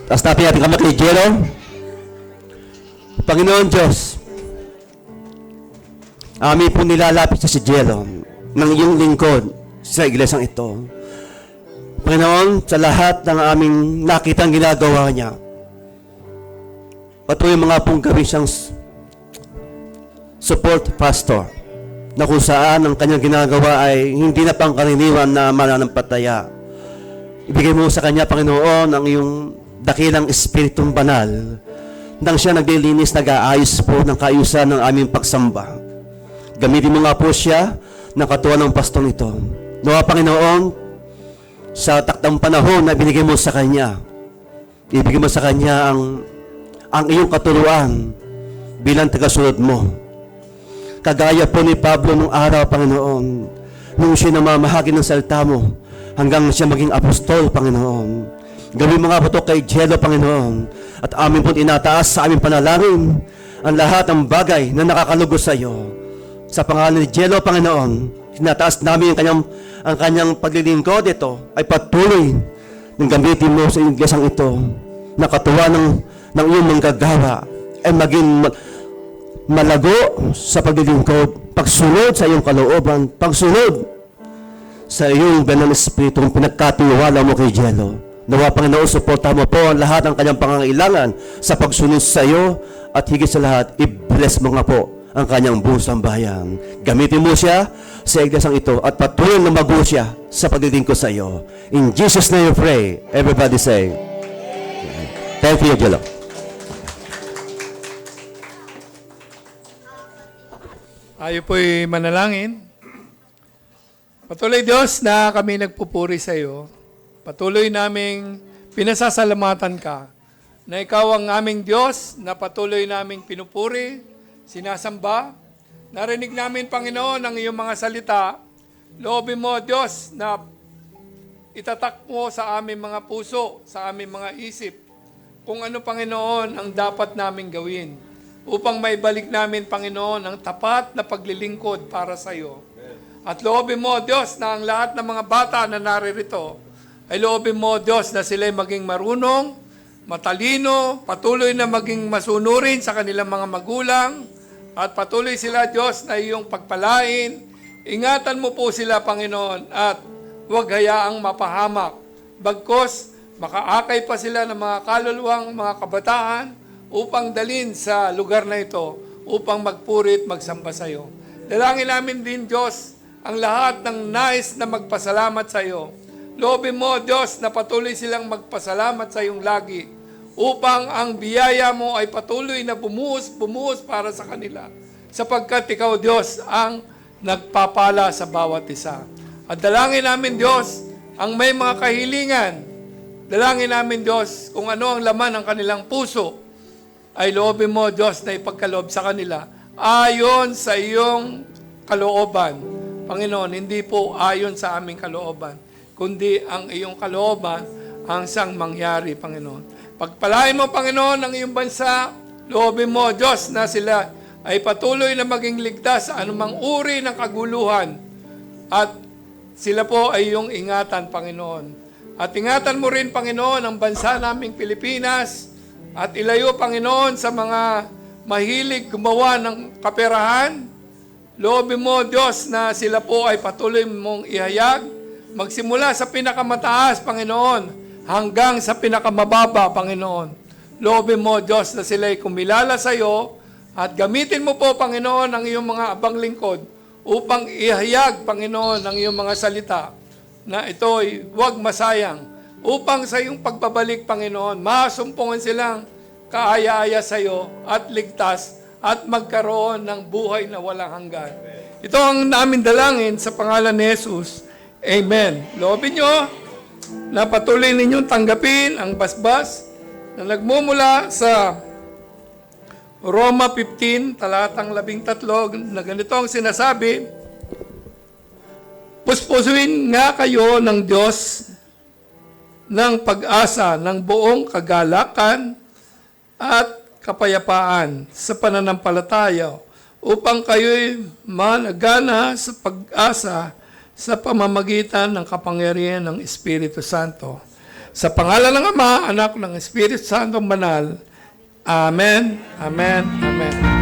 Tapos natin natin kamay kay Jello. Panginoon Diyos, amin po nilalapit sa si Jello ng iyong lingkod sa iglesang ito. Panginoon, sa lahat ng aming nakitang ginagawa niya, patuloy mga pong gawin siyang support pastor na kung saan ang kanyang ginagawa ay hindi na pangkaraniwan na mananampataya. Ibigay mo sa kanya, Panginoon, ang iyong dakilang espiritong banal nang siya naglilinis, nag-aayos po ng kaayusan ng aming pagsamba. Gamitin mo nga po siya ng katuwa ng pastor nito. Nawa, Panginoon, sa taktang panahon na binigay mo sa kanya, ibigay mo sa kanya ang iyong katuruan bilang tagasunod mo. Kagaya po ni Pablo nung araw, Panginoon, nung siya namamahagi ng salita mo, hanggang siya maging apostol, Panginoon. Gawin mo nga po ito kay Jello, Panginoon, at amin po inataas sa aming panalangin ang lahat ng bagay na nakakalugos sa iyo. Sa pangalan ni Jello, Panginoon, inataas namin ang kanyang paglilingkod ito ay patuloy ng gamitin mo sa iglesang ito na katuwa ng iyong manggagawa ay maging malago sa paglilingkod, pagsunod sa iyong kalooban, pagsunod sa iyong banal espiritu kung pinagkatiwala mo kay Jello. Nawa, Panginoon, suporta mo po ang lahat ng kanyang pangangailangan sa pagsunod sa iyo at higit sa lahat, i-bless mo nga po ang kanyang buong sambahayan. Gamitin mo siya sa iglesang ito at patuloy na mago siya sa paglilingkod sa iyo. In Jesus' name we pray. Everybody say, thank you, Jello. Tayo po'y manalangin. Patuloy Diyos na kami nagpupuri sa iyo patuloy naming pinasasalamatan ka na ikaw ang aming Diyos na patuloy naming pinupuri, sinasamba. Narinig namin, Panginoon, ang iyong mga salita. Loobin mo, Diyos, na itatak mo sa aming mga puso, sa aming mga isip, kung ano, Panginoon, ang dapat naming gawin upang maibalik namin, Panginoon, ang tapat na paglilingkod para sa iyo. At loobin mo, Diyos, na ang lahat ng mga bata na naririto, ay loobin mo, Diyos, na sila'y maging marunong, matalino, patuloy na maging masunurin sa kanilang mga magulang, at patuloy sila, Diyos, na iyong pagpalain. Ingatan mo po sila, Panginoon, at huwag hayaang mapahamak. Bagkos, makaakay pa sila ng mga kaluluwang mga kabataan upang dalhin sa lugar na ito, upang magpurit, magsamba sa iyo. Dalangin namin din, Diyos, ang lahat ng nais na magpasalamat sa iyo. Loobin mo, Diyos, na patuloy silang magpasalamat sa iyong lagi upang ang biyaya mo ay patuloy na bumuhos para sa kanila. Sapagkat ikaw, Diyos, ang nagpapala sa bawat isa. At dalangin namin, Diyos, ang may mga kahilingan. Dalangin namin, Diyos, kung ano ang laman ng kanilang puso, ay loobin mo, Diyos, na ipagkaloob sa kanila ayon sa iyong kalooban. Panginoon, hindi po ayon sa aming kalooban, kundi ang iyong kalooban ang siyang mangyari, Panginoon. Pagpalain mo, Panginoon, ang iyong bansa, loobin mo, Diyos, na sila ay patuloy na maging ligtas sa anumang uri ng kaguluhan. At sila po ay iyong ingatan, Panginoon. At ingatan mo rin, Panginoon, ang bansa naming Pilipinas at ilayo, Panginoon, sa mga mahilig gumawa ng kaperahan. Loobin mo, Diyos, na sila po ay patuloy mong ihayag, magsimula sa pinakamataas, Panginoon, hanggang sa pinakamababa, Panginoon. Loobin mo, Diyos, na sila ay kumilala sa iyo at gamitin mo po, Panginoon, ang iyong mga abang lingkod upang ihayag, Panginoon, ang iyong mga salita na ito ay huwag masayang upang sa iyong pagbabalik, Panginoon, masumpungan silang kaaya-aya sa iyo at ligtas at magkaroon ng buhay na walang hanggan. Ito ang namin dalangin sa pangalan ni Jesus. Amen. Loobin nyo na patuloy ninyong tanggapin ang basbas na nagmumula sa Roma 15, talatang 13, na ganito ang sinasabi, puspusuin nga kayo ng Diyos ng pag-asa ng buong kagalakan at kapayapaan sa pananampalataya upang kayo'y managana sa pag-asa sa pamamagitan ng kapangyarihan ng Espiritu Santo. Sa pangalan ng Ama, Anak, ng Espiritu Santo Banal. Amen, Amen, Amen.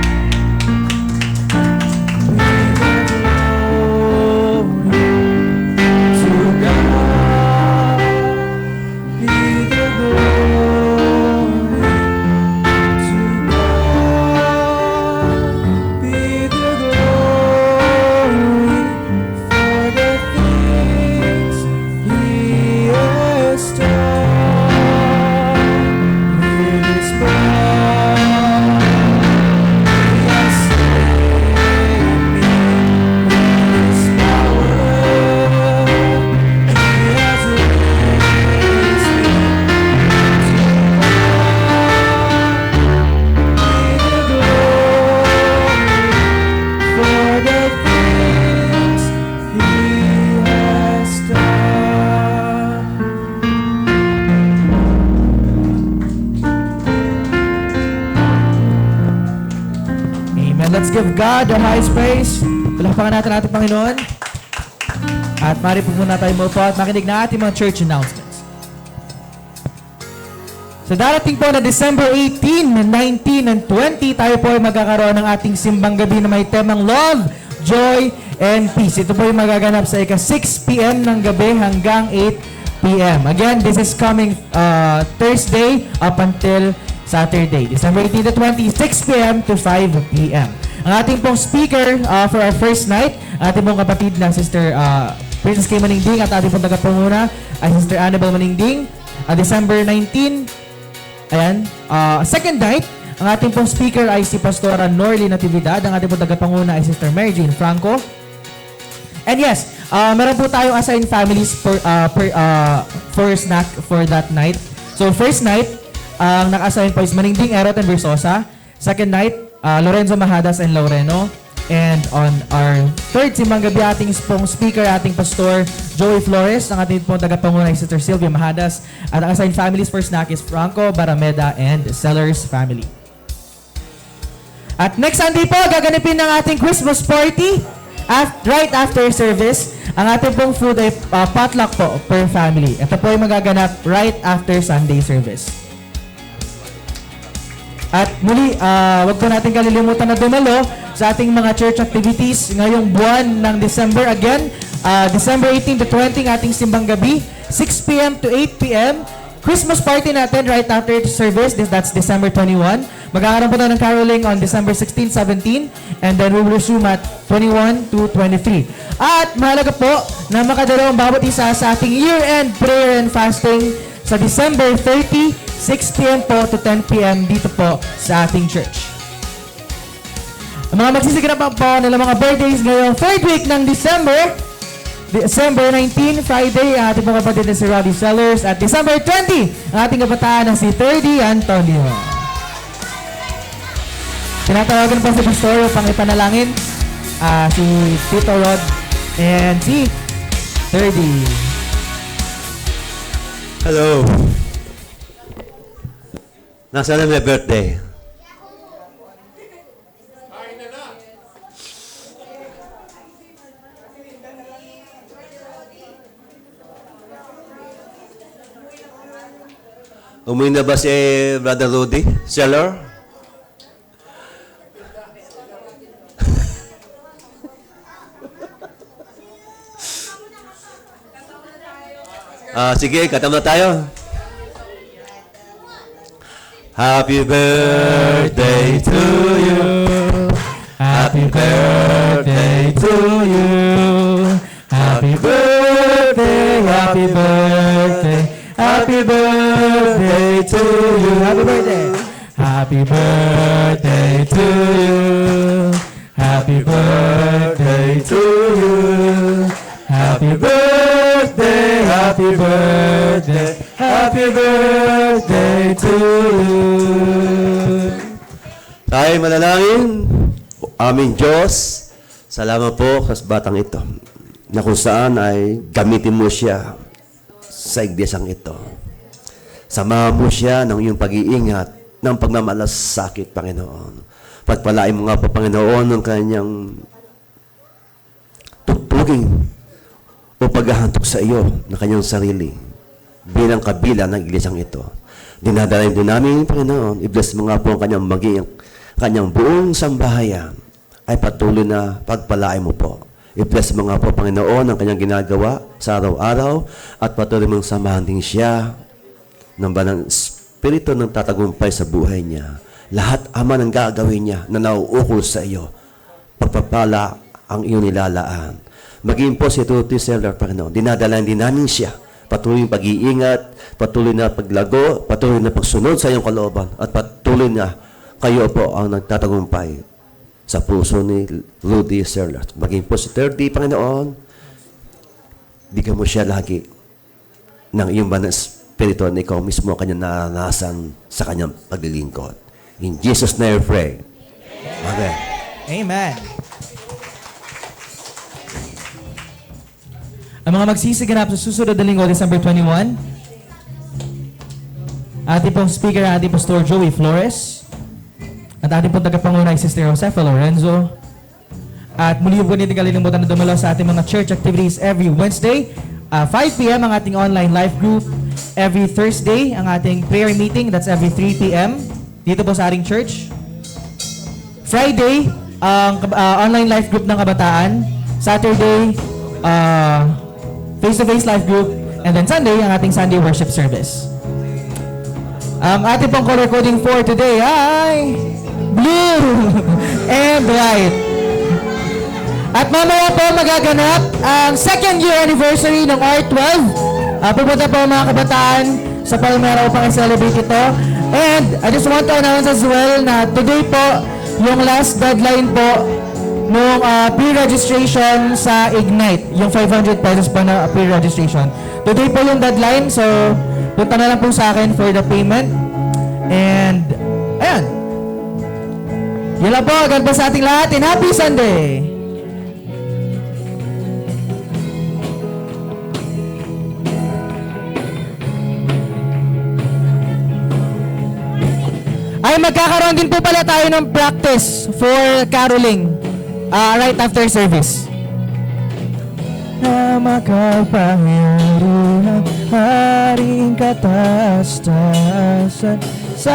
Let's give God the highest praise. Palakpakan natin ating Panginoon. At mari po muna tayo maupo at makinig na ating mga church announcements. Sa darating po na December 18, 19, and 20, tayo po ay magkakaroon ng ating simbang gabi na may temang Love, Joy, and Peace. Ito po ay magaganap sa ika-6 p.m. ng gabi hanggang 8 p.m. Again, this is coming Thursday up until Saturday, December 18 to 20, 6 p.m. to 5 p.m. Ang ating pong speaker for our first night, ating pong kapatid na Sister Princess K. Maningding at ating pong tagapanguna ay Sister Annabel Maningding. December 19, ayan, second night, ang ating pong speaker ay si Pastora Norly Natividad. Ang ating pong tagapanguna ay Sister Mary Jane Franco. And yes, Meron po tayong assigned families for snack for that night. So first night, ang naka-assign po is Maningding, Erot, and Versosa. Second night, Lorenzo Mahadas and Laureno. And on our third simbang gabi, ating pong speaker, ating pastor, Joey Flores, ang ating pong tagapangunay, Sister Sylvia Mahadas. At ang assigned families for snack is Franco, Barameda, and Sellers family. At next Sunday po, gaganapin ng ating Christmas party. Right after service, ang ating pong food ay potluck po per family. Ito po ay magaganap right after Sunday service. At muli, wag po natin kalilimutan na dumalo sa ating mga church activities ngayong buwan ng December. Again, December 18 to 20 ating simbang gabi, 6 p.m. to 8 p.m. Christmas party natin right after service, that's December 21. Magkakaroon po tayo ng caroling on December 16, 17, and then we will resume at 21 to 23. At mahalaga po na makadalo ang bawat isa sa ating year-end prayer and fasting sa December 30, 6 p.m. po to 10 p.m. dito po sa ating church. Ang mga magsisigara pa po nila mga birthdays ngayong third week ng December 19, Friday, ang ating mga kapatid na si Roddy Sellers. At December 20, ang ating kabataan na si Terdy Antonio. Tinatawagan po si Pastor upang ipanalangin si Tito Rod and si Terdy. Hello. Nasaan na may birthday? Umuwi na ba si Brother Rudy Seller? Sige, katama tayo. Happy birthday to you. Happy birthday to you. Happy birthday, happy birthday. Happy birthday to you. Happy birthday. Happy birthday to you. Happy birthday to you. Happy birthday, happy birthday. Happy birthday to you. Tayo manalangin. Aming Diyos, salamat po sa batang ito na kung saan ay gamitin mo siya sa iglesang ito. Samahan mo siya ng iyong pag-iingat, ng pagmamalasakit, Panginoon. Pagpalain mo nga po, Panginoon, ng kanyang tugtugin o paghahantok sa iyo ng kanyang sarili bilang kabila ng iglesang ito. Dinadalain din namin, Panginoon, i-bless mo nga po ang kanyang kanyang buong sambahayan ay patuloy na pagpalain mo po. I-bless mo nga po, Panginoon, ang kanyang ginagawa sa araw-araw at patuloy mong samahan din siya ng banang espiritu ng tatagumpay sa buhay niya. Lahat, Ama, ng gagawin niya na nauukol sa iyo, pagpapala ang iyong nilalaan. Maging po si Tuti Seller, Panginoon, dinadalan din namin siya. Patuloy yung pag-iingat, patuloy na paglago, patuloy na pagsunod sa iyong kalooban, at patuloy na kayo po ang nagtatagumpay sa puso ni Rudy Seller. Maging po si Terdy, Panginoon, bigyan mo siya lagi ng iyong banal espiritu na ikaw mismo kanyang naranasan sa kanyang paglilingkod. In Jesus' name we pray. Amen. Amen. Ang mga magsisiganap sa susunod na linggo, December 21, ating pong speaker, ating Pastor Joey Flores, at ating pong tagapangunay, Sister Josefa Lorenzo. At muli po natin kalilimutan na dumalo sa ating mga church activities every Wednesday, 5 p.m. ang ating online life group. Every Thursday, ang ating prayer meeting, that's every 3 p.m. dito po sa ating church. Friday, ang online life group ng kabataan. Saturday, face-to-face life group. And then Sunday, ang ating Sunday worship service. Ang ating pong color coding for today ay blue and white. At mamaya po magaganap ang second year anniversary ng R12. Pupunta po mga kabataan sa Palmera upang i-celebrate ito. And I just want to announce as well na today po, yung last deadline po nung pre-registration sa Ignite, yung 500 pesos pa na pre-registration. Today po yung deadline, so punta na lang po sa akin for the payment. And, ayan. Yun lang po, agad po sa ating lahat, and happy Sunday! Ay, magkakaroon din po pala tayo ng practice for caroling right after service. Na makapangyarihan, haring kataas-taasan, sa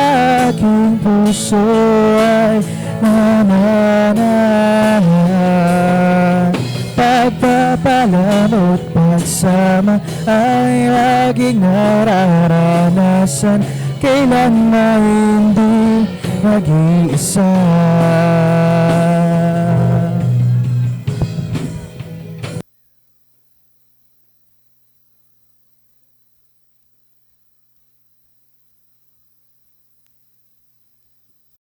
aking puso ay nananahan. Pagpapalamot pagsama ay laging nararanasan, kailan na hindi mag-iisa.